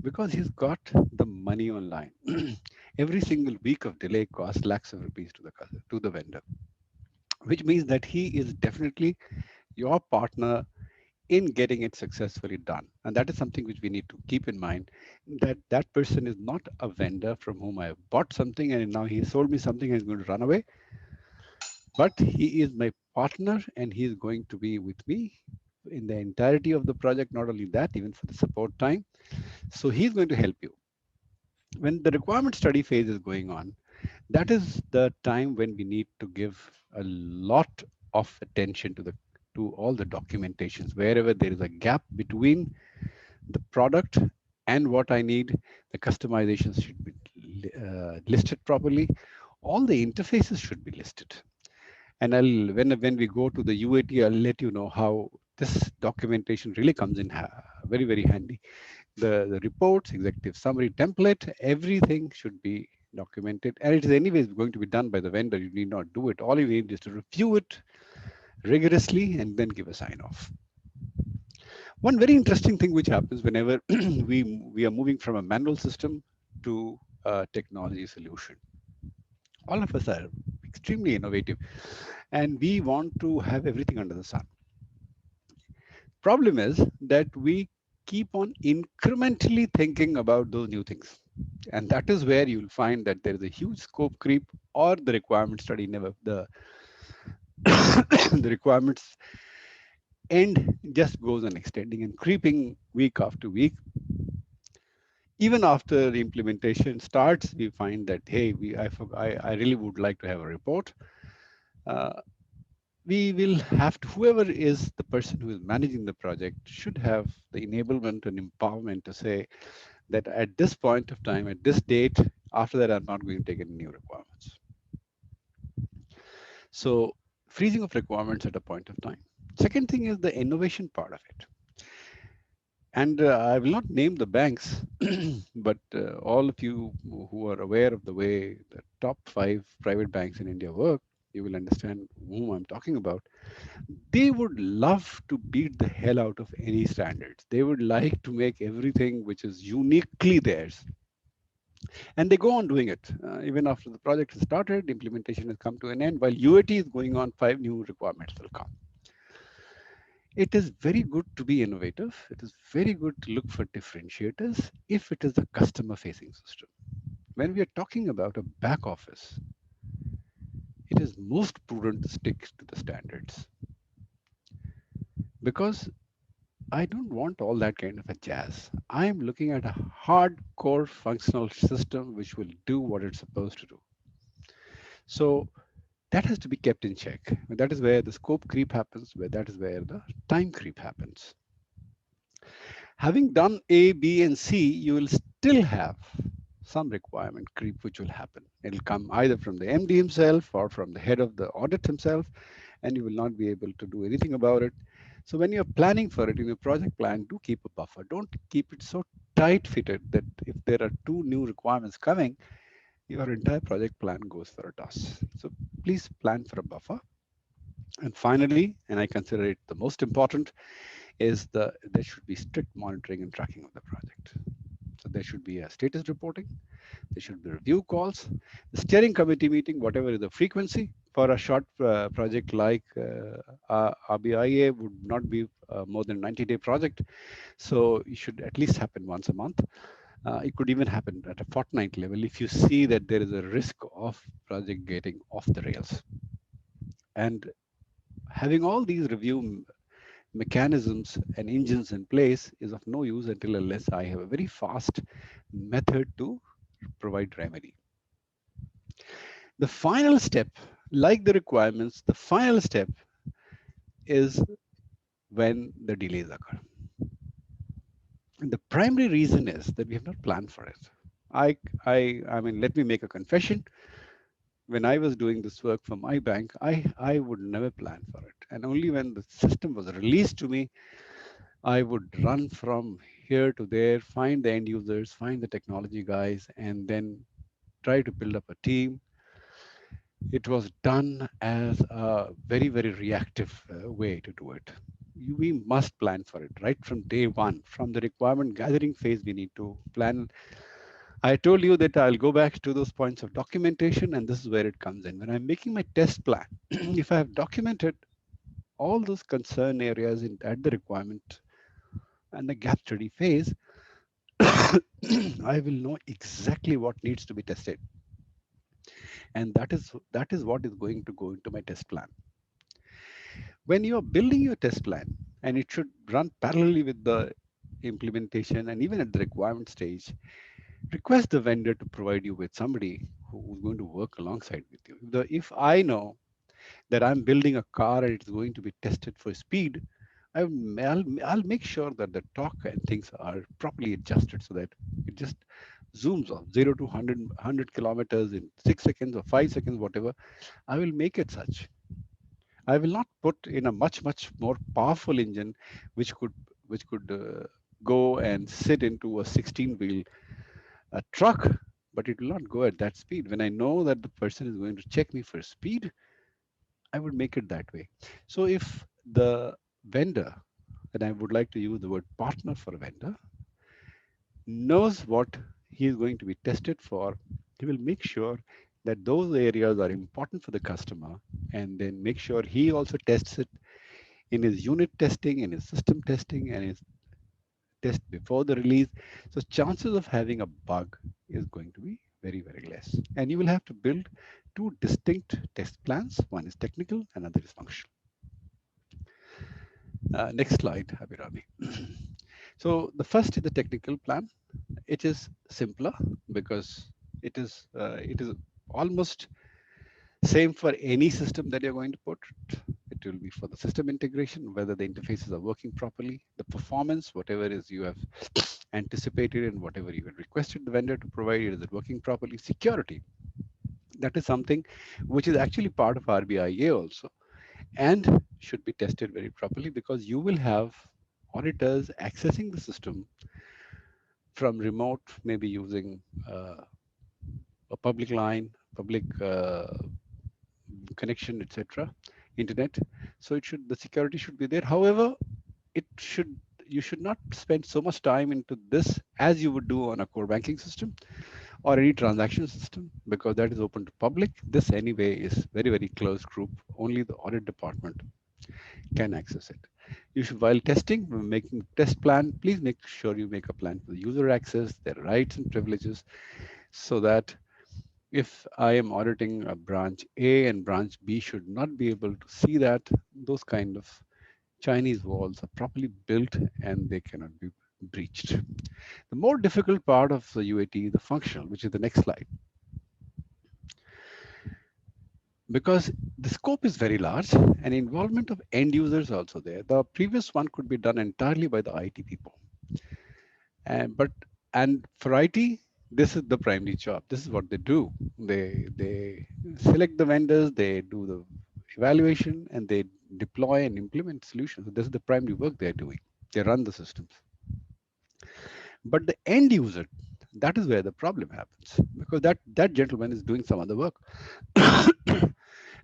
because he's got the money online. Every single week of delay costs lakhs of rupees to the vendor, which means that he is definitely your partner in getting it successfully done. And that is something which we need to keep in mind, that that person is not a vendor from whom I have bought something and now he sold me something and is going to run away. But he is my partner and he is going to be with me in the entirety of the project. Not only that, even for the support time. So he's going to help you. When the requirement study phase is going on, that is the time when we need to give a lot of attention to all the documentations. Wherever there is a gap between the product and what I need, the customizations should be listed properly. All the interfaces should be listed. And when we go to the UAT, I'll let you know how this documentation really comes in very, very handy. The reports, executive summary template, everything should be documented. And it is anyways going to be done by the vendor. You need not do it. All you need is to review it rigorously and then give a sign off. One very interesting thing which happens whenever we are moving from a manual system to a technology solution. All of us are extremely innovative and we want to have everything under the sun. Problem is that we keep on incrementally thinking about those new things. And that is where you'll find that there is a huge scope creep, or the requirement study the requirements end just goes on extending and creeping week after week. Even after the implementation starts, we find that, hey, I really would like to have a report. We will have to, whoever is the person who is managing the project should have the enablement and empowerment to say that at this point of time, at this date, after that, I'm not going to take any new requirements. So freezing of requirements at a point of time. Second thing is the innovation part of it. And I will not name the banks, but all of you who are aware of the way the top 5 private banks in India work, you will understand whom I'm talking about. They would love to beat the hell out of any standards. They would like to make everything which is uniquely theirs. And they go on doing it. Even after the project has started, implementation has come to an end. While UAT is going on, 5 new requirements will come. It is very good to be innovative. It is very good to look for differentiators if it is a customer facing system. When we are talking about a back office, it is most prudent to stick to the standards, because I don't want all that kind of a jazz. I am looking at a hardcore functional system which will do what it's supposed to do. So that has to be kept in check. That is where the scope creep happens, where that is where the time creep happens. Having done A, B, and C, you will still have some requirement creep which will happen. It'll come either from the MD himself or from the head of the audit himself, and you will not be able to do anything about it. So when you're planning for it in your project plan, do keep a buffer. Don't keep it so tight fitted that if there are 2 new requirements coming, your entire project plan goes for a toss. So please plan for a buffer. And finally, and I consider it the most important, is there should be strict monitoring and tracking of the project. So there should be a status reporting. There should be review calls, the steering committee meeting, whatever is the frequency. For a short project like RBIA would not be more than 90-day project. So it should at least happen once a month. It could even happen at a fortnight level if you see that there is a risk of project getting off the rails. And having all these review mechanisms and engines in place is of no use until unless I have a very fast method to provide remedy. The final step, like the requirements, the final step is when the delays occur. And the primary reason is that we have not planned for it. I mean, let me make a confession. When I was doing this work for my bank, I would never plan for it. And only when the system was released to me, I would run from here to there, find the end users, find the technology guys, and then try to build up a team. It was done as a very, very reactive way to do it. We must plan for it right from day one. From the requirement gathering phase, we need to plan. I told you that I'll go back to those points of documentation, and this is where it comes in. When I'm making my test plan, if I have documented all those concern areas at the requirement and the gap study phase, I will know exactly what needs to be tested. And that is what is going to go into my test plan. When you're building your test plan, and it should run parallelly with the implementation and even at the requirement stage, request the vendor to provide you with somebody who's going to work alongside with you. If I know that I'm building a car and it's going to be tested for speed, I'll make sure that the torque and things are properly adjusted so that it just zooms off 0 to 100 kilometers in 6 seconds or 5 seconds, whatever. I will make it such. I will not put in a much more powerful engine which could go and sit into a 16-wheel truck, but it will not go at that speed. When I know that the person is going to check me for speed, I would make it that way. So if the vendor, and I would like to use the word partner for a vendor, knows what he is going to be tested for, he will make sure that those areas are important for the customer, and then make sure he also tests it in his unit testing, in his system testing, and his test before the release. So chances of having a bug is going to be very, very less. And you will have to build 2 distinct test plans. One is technical, another is functional. Next slide, Abhiravi. So the first is the technical plan. It is simpler because it is almost same for any system that you're going to put. It will be for the system integration, whether the interfaces are working properly, the performance, whatever is you have anticipated and whatever you had requested the vendor to provide, is it working properly? Security, that is something which is actually part of RBIA also, and should be tested very properly, because you will have auditors accessing the system from remote, maybe using a public line, public connection, etc., internet. So the security should be there. However, you should not spend so much time into this as you would do on a core banking system or any transaction system, because that is open to public. This anyway is very, very closed group. Only the audit department can access it. You should, while testing, making test plan, please make sure you make a plan for the user access, their rights and privileges, so that if I am auditing a branch A and branch B should not be able to see that, those kind of Chinese walls are properly built and they cannot be breached. The more difficult part of the UAT is the functional, which is the next slide. Because the scope is very large and involvement of end users also there. The previous one could be done entirely by the IT people. And for IT, this is the primary job. This is what they do. They select the vendors, they do the evaluation, and they deploy and implement solutions. So this is the primary work they're doing. They run the systems. But the end user, that is where the problem happens, because that gentleman is doing some other work.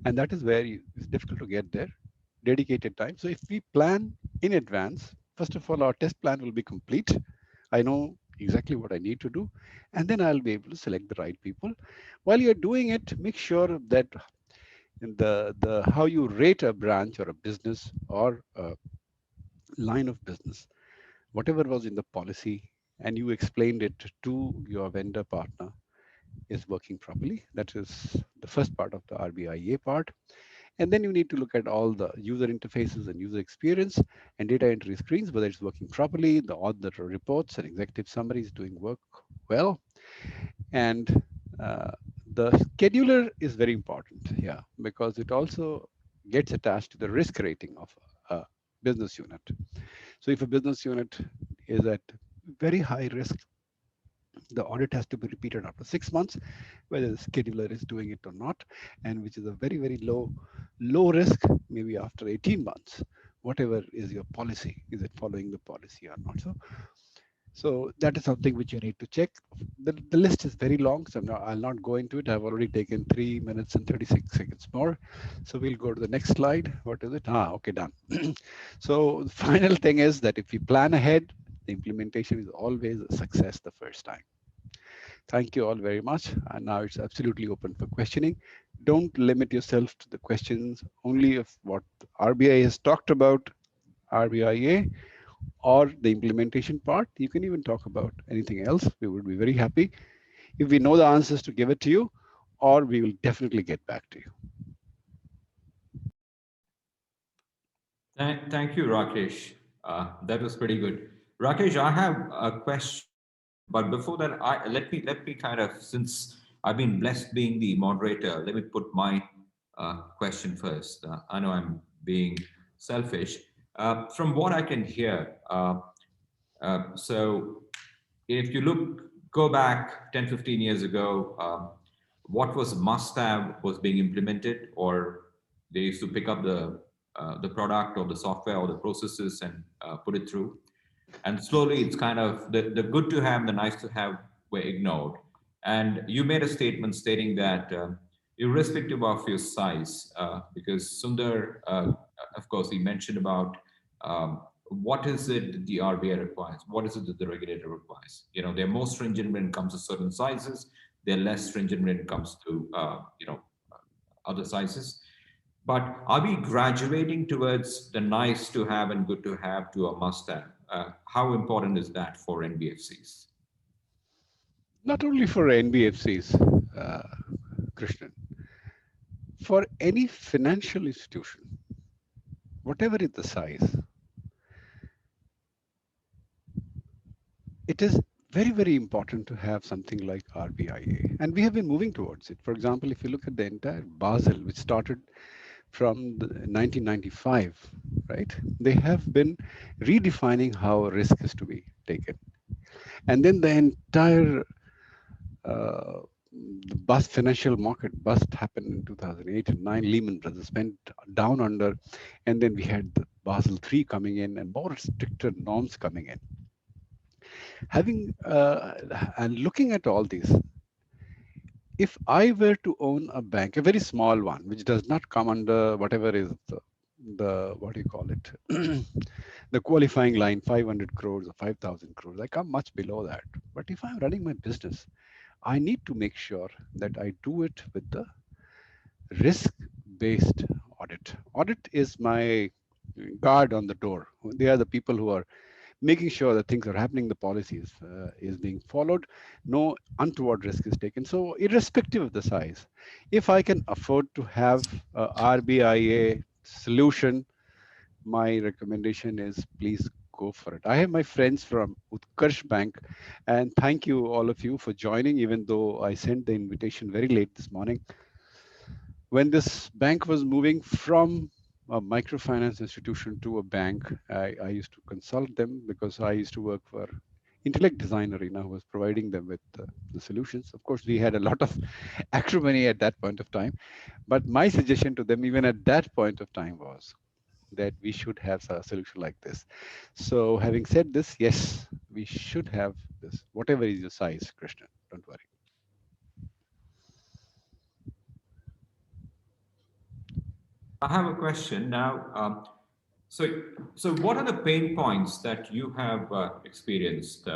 And that is where it's difficult to get there, dedicated time. So if we plan in advance, first of all, our test plan will be complete. I know exactly what I need to do, and then I'll be able to select the right people. While you're doing it, make sure that in the how you rate a branch or a business or a line of business, whatever was in the policy, and you explained it to your vendor partner, is working properly. That is the first part of the RBIA part. And then you need to look at all the user interfaces and user experience and data entry screens, whether it's working properly, the auditor reports and executive summaries doing work well. And the scheduler is very important here, because it also gets attached to the risk rating of a business unit. So if a business unit is at very high risk, the audit has to be repeated after 6 months, whether the scheduler is doing it or not, and which is a very, very low risk, maybe after 18 months, whatever is your policy, is it following the policy or not? So that is something which you need to check. The list is very long, so I'll not go into it. I've already taken 3 minutes and 36 seconds more. So we'll go to the next slide. What is it? Okay, done. So the final thing is that if you plan ahead, the implementation is always a success the first time. Thank you all very much. And now it's absolutely open for questioning. Don't limit yourself to the questions only of what RBI has talked about, RBIA, or the implementation part. You can even talk about anything else. We would be very happy if we know the answers to give it to you, or we will definitely get back to you.
Thank you, Rakesh. That was pretty good. Rakesh, I have a question, but before that, let me kind of, since I've been blessed being the moderator, let me put my question first. I know I'm being selfish. From what I can hear, so if you go back 10, 15 years ago, what was must-have was being implemented, or they used to pick up the product or the software or the processes and put it through. And slowly it's kind of the good to have, the nice to have were ignored. And you made a statement stating that irrespective of your size, because Sundar, of course, he mentioned about what is it the RBI requires? What is it that the regulator requires? You know, they're more stringent when it comes to certain sizes. They're less stringent when it comes to, other sizes. But are we graduating towards the nice to have and good to have to a must have? How important is that for NBFCs?
Not only for NBFCs, Krishnan, for any financial institution, whatever is the size, it is very, very important to have something like RBIA. And we have been moving towards it. For example, if you look at the entire Basel, which started from 1995, right? They have been redefining how risk is to be taken. And then the entire the bust financial market bust happened in 2008 and 9. Lehman Brothers went down under, and then we had the Basel III coming in and more stricter norms coming in. Having and looking at all these, if I were to own a bank, a very small one, which does not come under whatever is the what do you call it, the qualifying line, 500 crores or 5,000 crores, I come much below that. But if I'm running my business, I need to make sure that I do it with the risk-based audit. Audit is my guard on the door. They are the people who are making sure that things are happening, the policies is being followed, no untoward risk is taken. So irrespective of the size, if I can afford to have a RBIA solution, my recommendation is please go for it. I have my friends from Utkarsh Bank, and thank you all of you for joining, even though I sent the invitation very late this morning. When this bank was moving from a microfinance institution to a bank, I used to consult them because I used to work for Intellect Design Arena, who was providing them with the solutions. Of course, we had a lot of acrimony at that point of time, but my suggestion to them, even at that point of time, was that we should have a solution like this. So having said this, yes, we should have this, whatever is your size, Krishna, don't worry.
I have a question now. So what are the pain points that you have experienced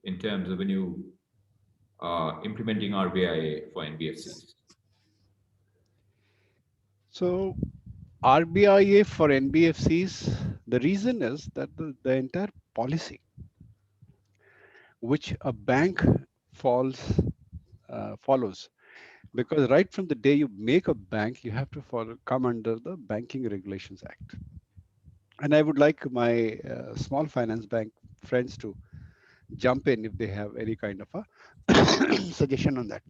in terms of when you implementing RBIA for NBFCs?
So RBIA for NBFCs, the reason is that the entire policy which a bank follows, because right from the day you make a bank, you have to come under the Banking Regulations Act. And I would like my small finance bank friends to jump in if they have any kind of a suggestion on that.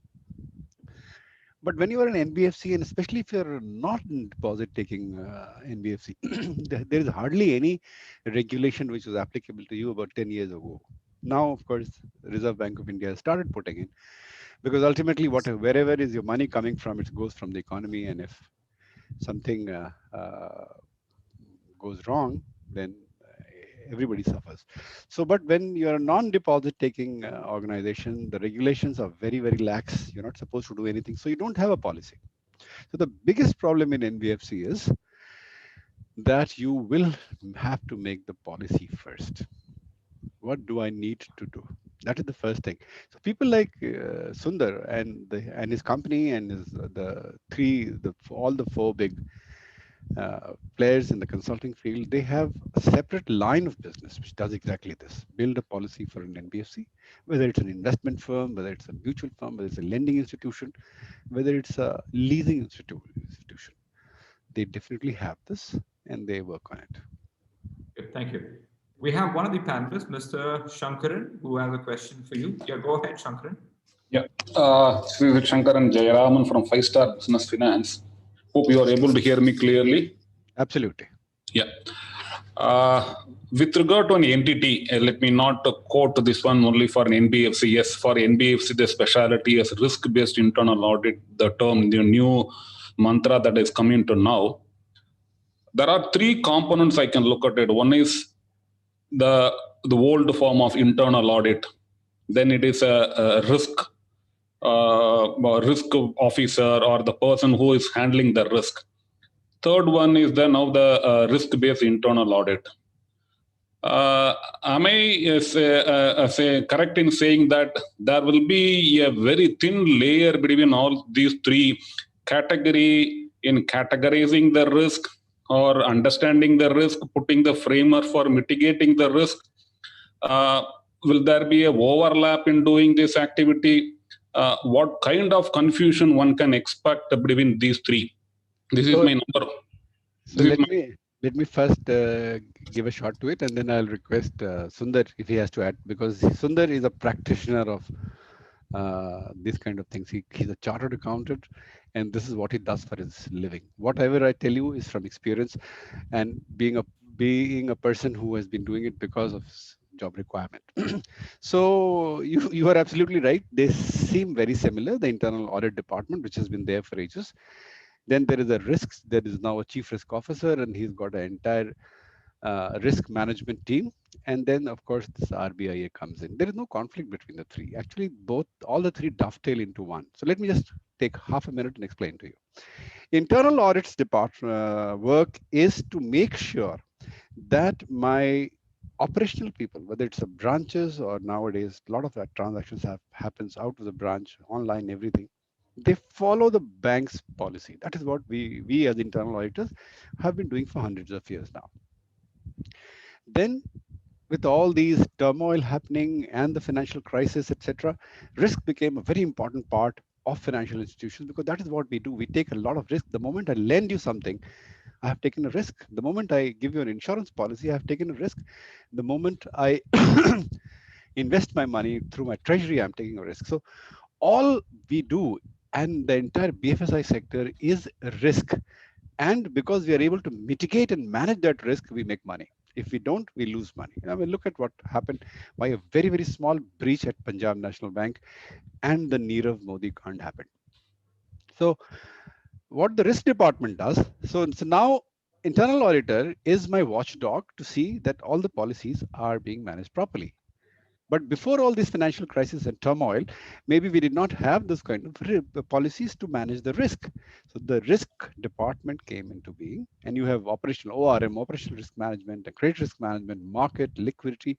But when you are an NBFC, and especially if you're not in deposit-taking NBFC, there is hardly any regulation which was applicable to you about 10 years ago. Now, of course, the Reserve Bank of India has started putting in, because ultimately, wherever is your money coming from, it goes from the economy, and if something goes wrong, then everybody suffers. So, but when you're a non-deposit taking organization, the regulations are very, very lax. You're not supposed to do anything. So you don't have a policy. So the biggest problem in NBFC is that you will have to make the policy first. What do I need to do? That is the first thing. So people like Sundar and his company and all the four big players in the consulting field, they have a separate line of business which does exactly this: build a policy for an NBFC, whether it's an investment firm, whether it's a mutual fund, whether it's a lending institution, whether it's a leasing institution. They definitely have this and they work on it.
Okay, thank you. We have one of the panelists, Mr. Shankaran, who has a question for you. Yeah, go ahead, Shankaran.
Yeah, this is Shankaran Jayaraman from 5-Star Business Finance. Hope you are able to hear me clearly.
Absolutely.
Yeah. With regard to an entity, let me not quote this one only for an NBFC. Yes, for NBFC, the specialty is risk-based internal audit, the term, the new mantra that is coming to now. There are three components I can look at it. One is the old form of internal audit. Then it is a risk officer or the person who is handling the risk. Third one is now the risk-based internal audit. Am I say correct in saying that there will be a very thin layer between all these three category in categorizing the risk or understanding the risk, putting the framework for mitigating the risk? Will there be an overlap in doing this activity? What kind of confusion one can expect between these three? This is my number.
So Let me first give a shot to it, and then I'll request Sundar if he has to add, because Sundar is a practitioner of these kind of things. He's a chartered accountant, and this is what he does for his living. Whatever I tell you is from experience, and being a person who has been doing it because of job requirement. So you are absolutely right. They seem very similar. The internal audit department, which has been there for ages. Then there is a risks. There is now a chief risk officer, and he's got an entire risk management team. And then, of course, this RBIA comes in. There is no conflict between the three. Actually, all the three dovetail into one. So let me just take half a minute and explain to you. Internal audits department work is to make sure that my operational people, whether it's the branches or nowadays, a lot of that transactions happens out of the branch, online, everything. They follow the bank's policy. That is what we as internal auditors have been doing for hundreds of years now. Then with all these turmoil happening and the financial crisis, etc., risk became a very important part of financial institutions, because that is what we do. We take a lot of risk. The moment I lend you something, I have taken a risk. The moment I give you an insurance policy, I have taken a risk. The moment I invest my money through my treasury, I'm taking a risk. So all we do, and the entire BFSI sector, is risk. And because we are able to mitigate and manage that risk, we make money. If we don't, we lose money. I mean, look at what happened by a very, very small breach at Punjab National Bank, and the Nirav Modi can't happen. So what the risk department does, so now internal auditor is my watchdog to see that all the policies are being managed properly. But before all this financial crisis and turmoil, maybe we did not have this kind of policies to manage the risk. So the risk department came into being, and you have operational ORM, operational risk management, and credit risk management, market liquidity,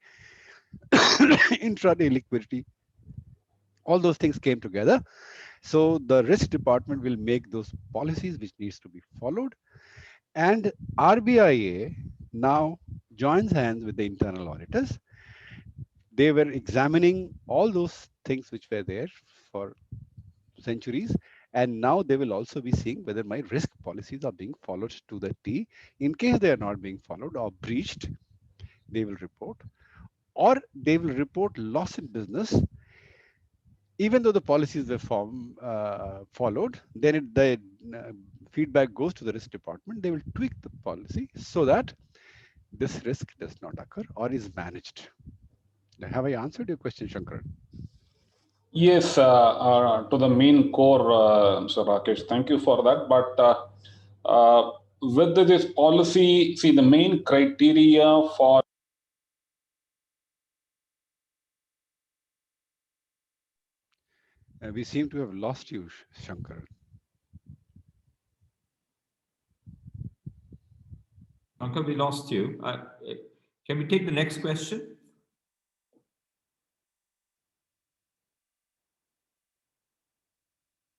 intraday liquidity. All those things came together. So the risk department will make those policies which needs to be followed. And RBIA now joins hands with the internal auditors. They were examining all those things which were there for centuries, and now they will also be seeing whether my risk policies are being followed to the T. In case they are not being followed or breached, they will report, or they will report loss in business. Even though the policies were followed, then the feedback goes to the risk department. They will tweak the policy so that this risk does not occur or is managed. Have I answered your question, Shankar?
Yes, to the main core, Mr. Rakesh, thank you for that. But with this policy, see, the main criteria for
We seem to have lost you, Shankar.
Shankar, we lost you. Can we take the next question?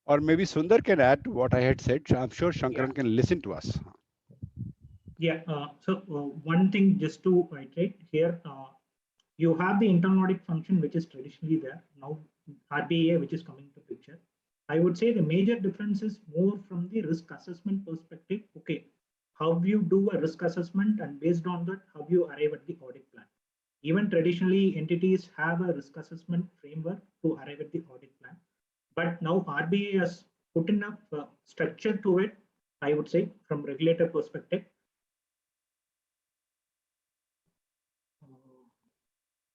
Or maybe Sundar can add to what I had said. I'm sure Shankaran can listen to us.
Yeah, one thing just to iterate here, you have the internal audit function, which is traditionally there. Now RBA, which is coming to picture. I would say the major difference is more from the risk assessment perspective. Okay, how you do a risk assessment, and based on that, how you arrive at the audit plan. Even traditionally, entities have a risk assessment framework to arrive at the audit plan. But now RBA has put enough structure to it, I would say, from regulator perspective.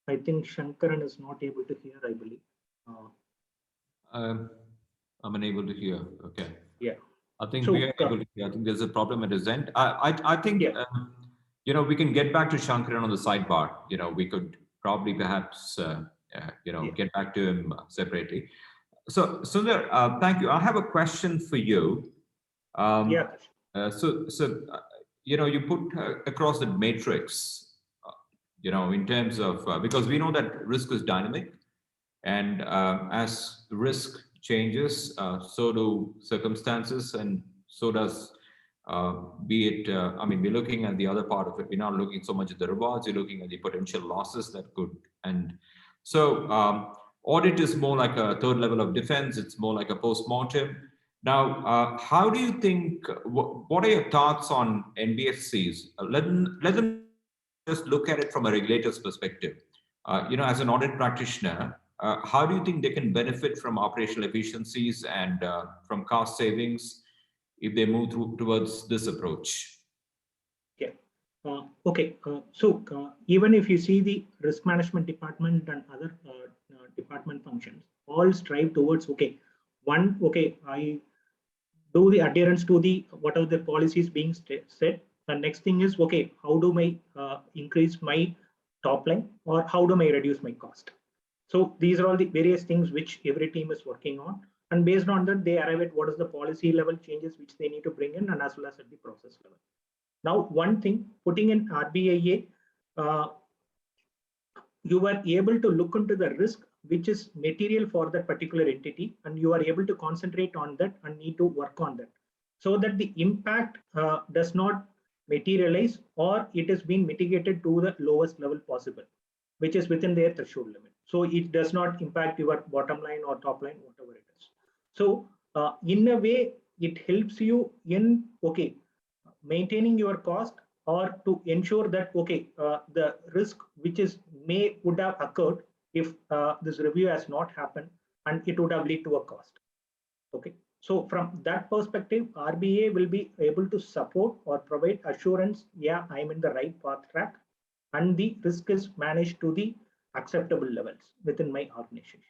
I think Shankaran is not able to hear, I believe.
I'm unable to hear. Okay.
Yeah.
I think we are able to hear. I think there's a problem at his end. I think, you know, we can get back to Shankaran on the sidebar. You know, we could probably perhaps, you know, get back to him separately. So Sundar, thank you. I have a question for you. You know, you put across the matrix, you know, in terms of, because we know that risk is dynamic, and as risk changes, so do circumstances, and so does, be it, I mean, we're looking at the other part of it. We're not looking so much at the rewards, you're looking at the potential losses that could, and so audit is more like a third level of defense. It's more like a post-mortem. Now, how do you think, what are your thoughts on NBFCs? Let them just look at it from a regulator's perspective. As an audit practitioner, how do you think they can benefit from operational efficiencies and from cost savings if they move towards this approach?
Yeah. Okay. Even if you see the risk management department and other department functions, all strive towards, okay, one, okay, I do the adherence to the whatever the policies being set. The next thing is, okay, how do I increase my top line, or how do I reduce my cost? So these are all the various things which every team is working on, and based on that they arrive at what is the policy level changes which they need to bring in, and as well as at the process level. Now, one thing, putting in RBIA, you are able to look into the risk which is material for that particular entity, and you are able to concentrate on that and need to work on that, so that the impact does not materialize, or it is being mitigated to the lowest level possible, which is within their threshold limit. So it does not impact your bottom line or top line, whatever it is. So in a way, it helps you in, okay, maintaining your cost, or to ensure that, okay, the risk which is would have occurred if this review has not happened, and it would have led to a cost. Okay, so from that perspective, RBA will be able to support or provide assurance, yeah, I'm in the right path track, and the risk is managed to the acceptable levels within my organization.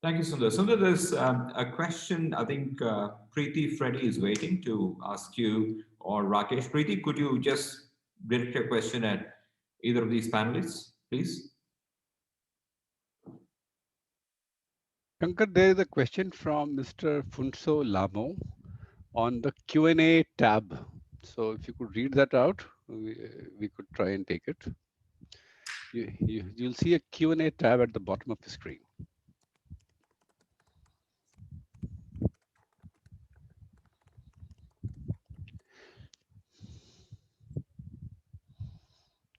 Thank you, Sundar. Sundar, there's a question I think Preeti Freddy is waiting to ask you, or Rakesh. Preeti, could you just direct your question at either of these panelists, please?
Shankar, there is a question from Mr. Funso Lamo on the Q&A tab. So if you could read that out, we could try and take it. You'll see a Q&A tab at the bottom of the screen.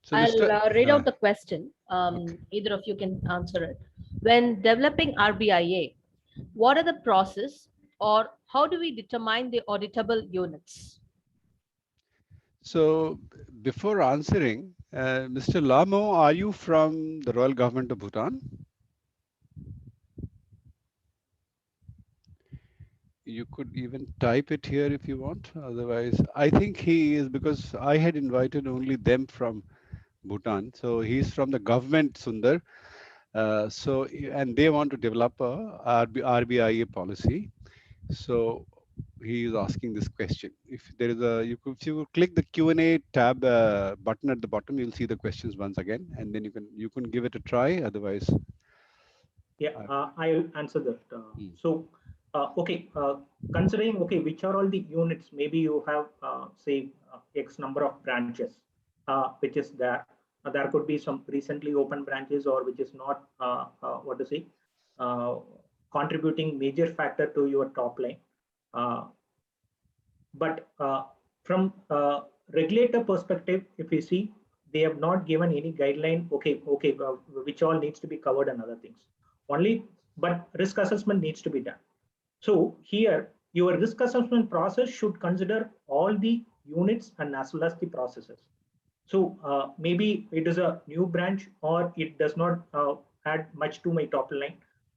So
I'll read out the question. Okay. Either of you can answer it. When developing RBIA, what are the process, or how do we determine the auditable units?
So before answering, Mr. Lamo, are you from the Royal Government of Bhutan? You could even type it here if you want. Otherwise, I think he is, because I had invited only them from Bhutan. So he's from the government, Sundar. And they want to develop a RBIA policy. So he is asking this question. If there is if you click the Q&A tab button at the bottom, you'll see the questions once again, and then you can give it a try. Otherwise,
yeah, I'll answer that. So, okay, considering, okay, which are all the units? Maybe you have say X number of branches, which is there. There could be some recently opened branches, or which is not what to say, contributing major factor to your top line. But from regulator perspective, if you see, they have not given any guideline, okay, which all needs to be covered and other things. Only, but risk assessment needs to be done. So here, your risk assessment process should consider all the units and as well as the processes. So maybe it is a new branch, or it does not add much to my top line,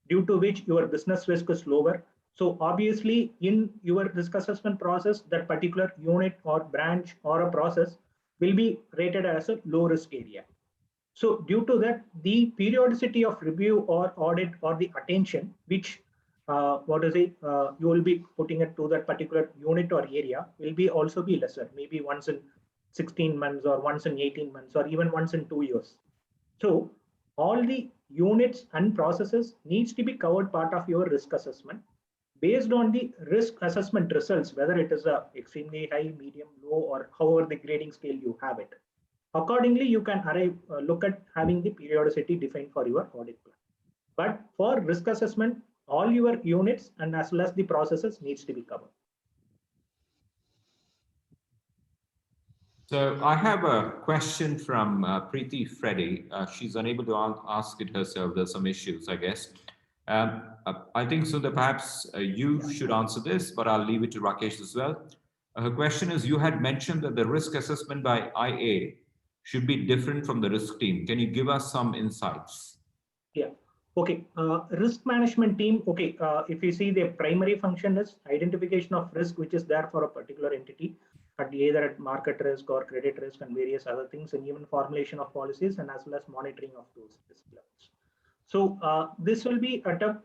due to which your business risk is lower. So obviously, in your risk assessment process, that particular unit or branch or a process will be rated as a low risk area. So due to that, the periodicity of review or audit or the attention, which you will be putting it to that particular unit or area, will be also be lesser, maybe once in 16 months or once in 18 months or even once in 2 years. So all the units and processes needs to be covered part of your risk assessment. Based on the risk assessment results, whether it is a extremely high, medium, low, or however the grading scale you have it, accordingly you can look at having the periodicity defined for your audit plan. But for risk assessment, all your units and as well as the processes needs to be covered.
So I have a question from Preeti Freddy. She's unable to ask it herself. There's some issues, I guess. I think, Sundar, perhaps you should answer this, but I'll leave it to Rakesh as well. Her question is, you had mentioned that the risk assessment by IA should be different from the risk team. Can you give us some insights?
Yeah. Okay. Risk management team. Okay. If you see, their primary function is identification of risk, which is there for a particular entity, either at market risk or credit risk and various other things, and even formulation of policies and as well as monitoring of those risk levels. So this will be at a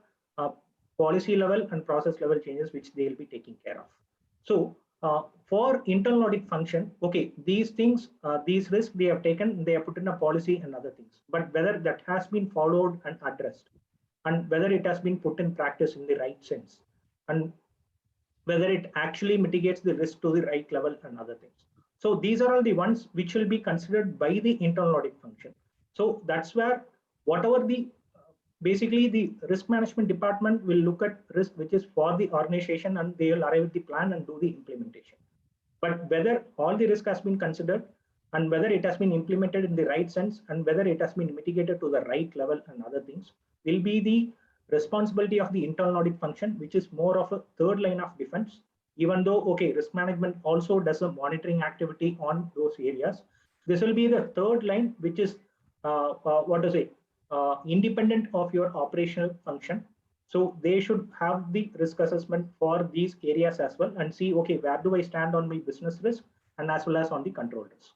policy level and process level changes which they will be taking care of. So for internal audit function, okay, these things, these risks they have taken, they have put in a policy and other things. But whether that has been followed and addressed, and whether it has been put in practice in the right sense, and whether it actually mitigates the risk to the right level and other things. So these are all the ones which will be considered by the internal audit function. So that's where whatever the basically the risk management department will look at risk which is for the organization, and they will arrive at the plan and do the implementation. But whether all the risk has been considered and whether it has been implemented in the right sense and whether it has been mitigated to the right level and other things will be the responsibility of the internal audit function, which is more of a third line of defense. Even though, okay, risk management also does a monitoring activity on those areas, this will be the third line, which is independent of your operational function. So they should have the risk assessment for these areas as well and see, okay, where do I stand on my business risk and as well as on the control risk.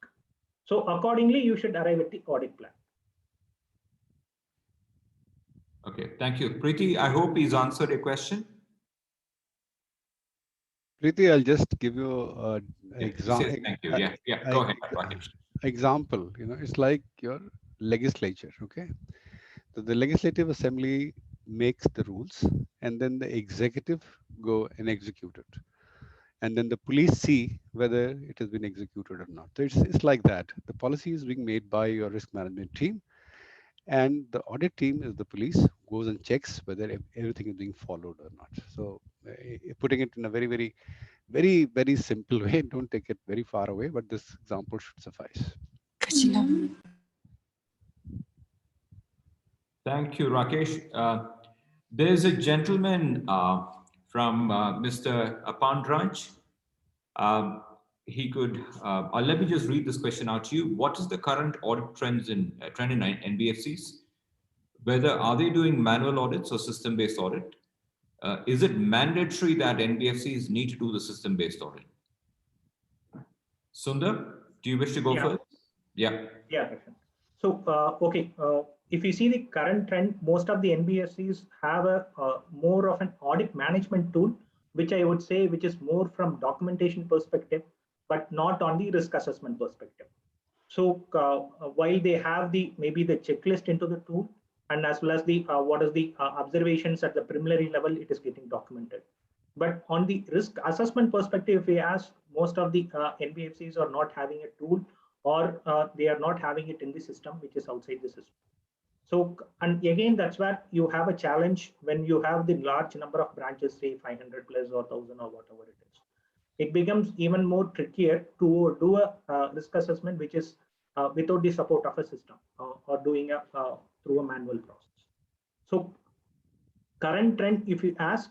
So accordingly, you should arrive at the audit plan.
Okay, thank you. Preeti, I hope he's answered your question.
Preeti, I'll just give you an example.
Thank you. Yeah, go ahead, Rakesh.
Example, it's like your legislature, okay? So the legislative assembly makes the rules and then the executive go and execute it. And then the police see whether it has been executed or not. So it's like that. The policy is being made by your risk management team, and the audit team is the police, goes and checks whether everything is being followed or not. So putting it in a very, very, very, very simple way, don't take it very far away, but this example should suffice.
Thank you, Rakesh. There's a gentleman from Mr. Apandraj. He could, let me just read this question out to you. What is the current audit trend in NBFCs? Whether are they doing manual audits or system-based audit? Is it mandatory that NBFCs need to do the system-based audit? Sundar, do you wish to go first? Yeah.
So, okay. If you see the current trend, most of the NBFCs have a more of an audit management tool, which I would say, which is more from documentation perspective, but not on the risk assessment perspective. So while they have maybe the checklist into the tool, and as well as the what is the observations at the preliminary level, it is getting documented. But on the risk assessment perspective, if we ask, most of the NBFCs are not having a tool, or they are not having it in the system, which is outside the system. So, and again, that's where you have a challenge when you have the large number of branches, say 500 plus or 1000 or whatever it is. It becomes even more trickier to do a risk assessment, which is without the support of a system or doing through a manual process. So current trend, if you ask,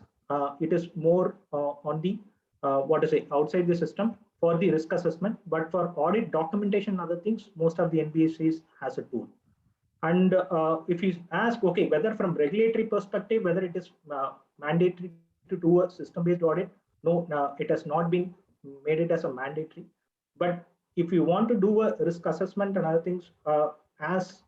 it is more on the outside the system for the risk assessment, but for audit documentation and other things, most of the NBFCs has a tool. And if you ask, okay, whether from regulatory perspective, whether it is mandatory to do a system-based audit, no, it has not been made it as a mandatory. But if you want to do a risk assessment and other things as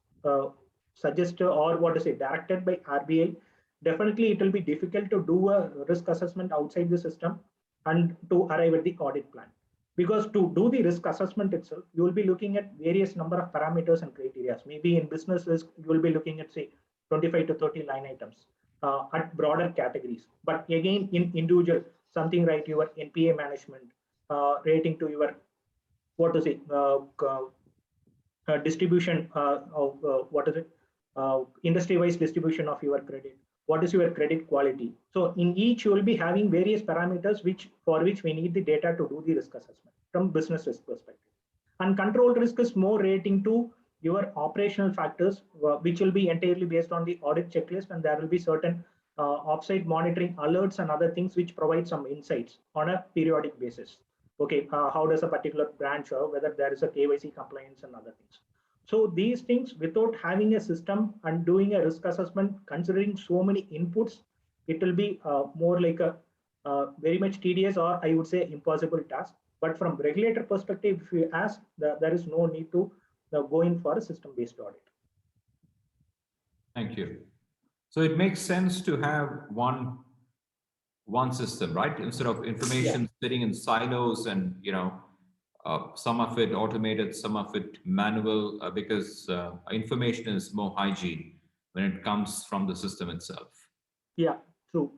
suggested or directed by RBI, definitely it will be difficult to do a risk assessment outside the system and to arrive at the audit plan. Because to do the risk assessment itself, you will be looking at various number of parameters and criteria. Maybe in business risk, you will be looking at, say, 25 to 30 line items at broader categories. But again, in individual, something like your NPA management, rating to your, distribution of, industry-wise distribution of your credit. What is your credit quality? So in each, you will be having various parameters for which we need the data to do the risk assessment from business risk perspective. And control risk is more relating to your operational factors, which will be entirely based on the audit checklist, and there will be certain offsite monitoring alerts and other things which provide some insights on a periodic basis. Okay, how does a particular branch or whether there is a KYC compliance and other things. So these things, without having a system and doing a risk assessment, considering so many inputs, it will be more like a very much tedious, or I would say impossible task. But from regulator perspective, if you ask, there is no need to go in for a system-based audit.
Thank you. So it makes sense to have one system, right? Instead of information sitting in silos and, some of it automated, some of it manual, because information is more hygiene when it comes from the system itself.
Yeah, true.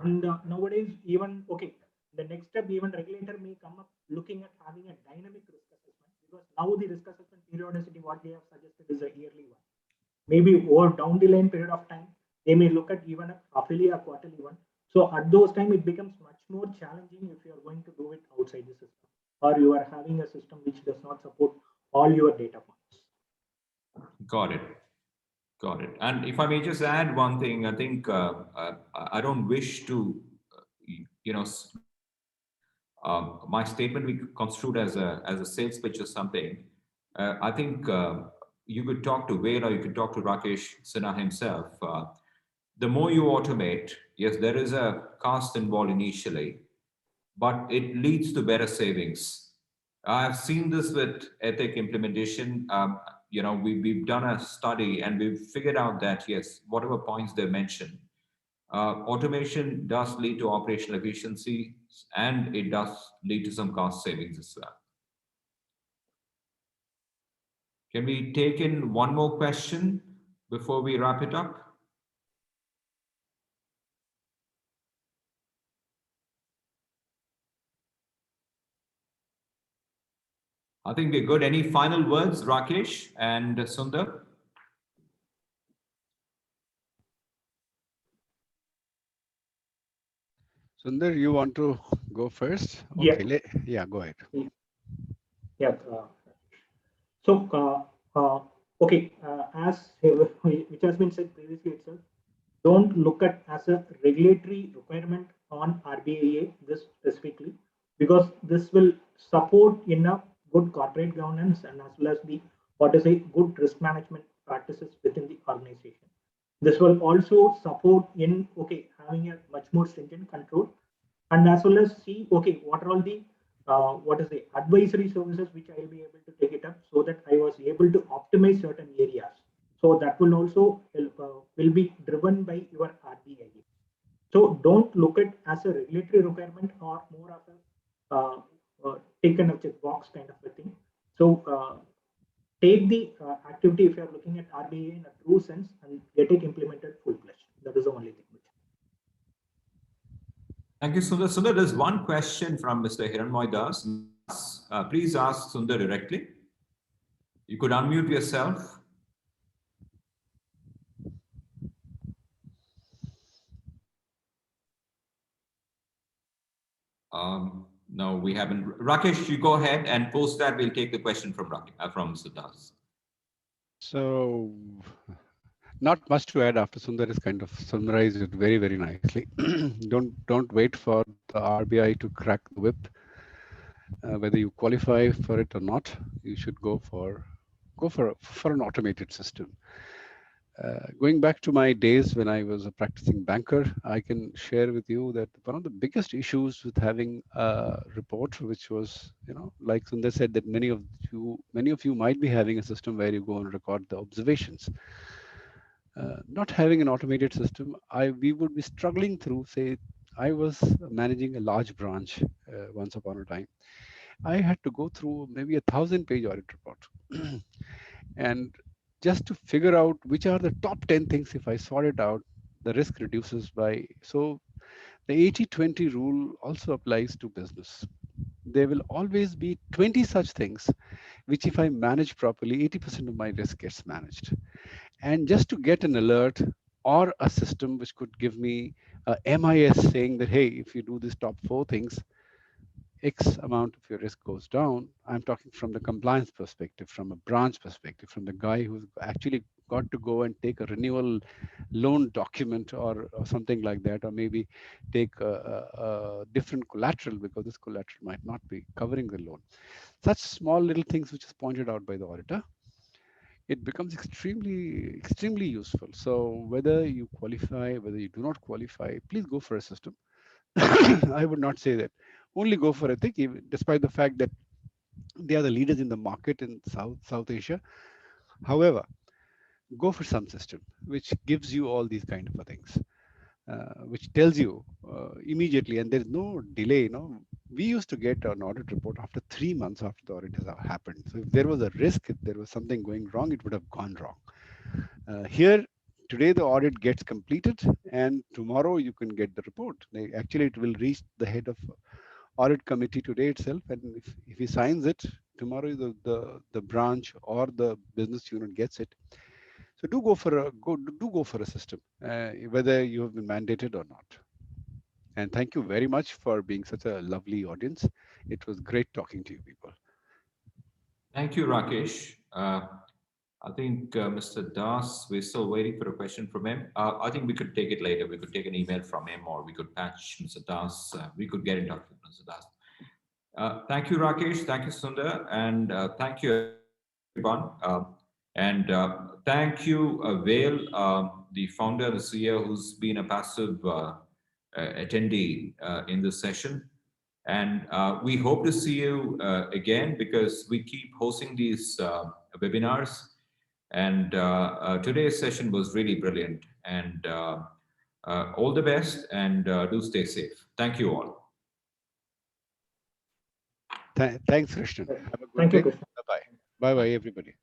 And nowadays, even, okay, the next step, even regulator may come up looking at having a dynamic risk assessment, because now the risk assessment periodicity, what they have suggested is a yearly one. Maybe over down the line period of time, they may look at even a halfly or quarterly one. So at those time, it becomes much more challenging if you are going to do it outside the system, or you are having a system which does not support all your data points.
Got it. Got it. And if I may just add one thing, I think I don't wish to, my statement be construed as a sales pitch or something. I think you could talk to Wade, or you could talk to Rakesh Sinha himself. The more you automate, yes, there is a cost involved initially, but it leads to better savings. I've seen this with Ethic implementation. We've done a study and we've figured out that, yes, whatever points they mentioned, automation does lead to operational efficiency, and it does lead to some cost savings as well. Can we take in one more question before we wrap it up? I think we're good. Any final words, Rakesh and Sundar?
Sundar, you want to go first?
Yeah.
Okay, yeah, go ahead.
Yeah. Okay, as which has been said previously itself, don't look at as a regulatory requirement on RBIA this specifically, because this will support in a good corporate governance and as well as the good risk management practices within the organization. This will also support in having a much more stringent control, and as well as see what are all the advisory services which I will be able to take it up, so that I was able to optimize certain areas. So that will also help, will be driven by your RBIA. So don't look at as a regulatory requirement or more of a taken a checkbox kind of a thing. So take the activity if you are looking at RBIA in a true sense and get it implemented full-fledged. That is the only thing.
Thank you, Sundar. Sundar, there's one question from Mr. Hiranmoy Das. Please ask Sundar directly. You could unmute yourself. No, we haven't. Rakesh, you go ahead, and post that we'll take the question from Mr. Das.
So, not much to add after Sundar has kind of summarized it very, very nicely. Don't wait for the RBI to crack the whip. Whether you qualify for it or not, you should go for an automated system. Going back to my days when I was a practicing banker, I can share with you that one of the biggest issues with having a report, which was, like Sundar said, that many of you might be having a system where you go and record the observations. Not having an automated system, we would be struggling through, say, I was managing a large branch once upon a time. I had to go through maybe 1,000-page audit report. And just to figure out which are the top 10 things, if I sort it out, the risk reduces by. So the 80-20 rule also applies to business. There will always be 20 such things, which if I manage properly, 80% of my risk gets managed. And just to get an alert or a system which could give me a MIS saying that, hey, if you do these top 4 things, X amount of your risk goes down, I'm talking from the compliance perspective, from a branch perspective, from the guy who's actually got to go and take a renewal loan document or something like that, or maybe take a different collateral because this collateral might not be covering the loan. Such small little things which is pointed out by the auditor, it becomes extremely useful. So whether you qualify, whether you do not qualify, please go for a system. I would not say that only go for a thing, even despite the fact that they are the leaders in the market in South Asia. However, go for some system which gives you all these kind of things, which tells you immediately, and there's no delay. We used to get an audit report after 3 months after the audit has happened. So if there was a risk, if there was something going wrong, it would have gone wrong. Here, today the audit gets completed, and tomorrow you can get the report. Actually, it will reach the head of audit committee today itself, and if he signs it, tomorrow the branch or the business unit gets it. So do go for a system, whether you have been mandated or not. And thank you very much for being such a lovely audience. It was great talking to you people.
Thank you, Rakesh. I think Mr. Das, we're still waiting for a question from him. I think we could take it later. We could take an email from him, or we could patch Mr. Das. We could get in touch with Mr. Das. Thank you, Rakesh. Thank you, Sundar. And thank you, everyone. And thank you, Vail, the founder and CEO, who's been a passive attendee in this session. And we hope to see you again, because we keep hosting these webinars. And today's session was really brilliant. And all the best, and do stay safe. Thank you all.
Thanks, Krishnan. Have a good
Thank you,
day.
Krishnan.
Bye-bye. Bye-bye, everybody.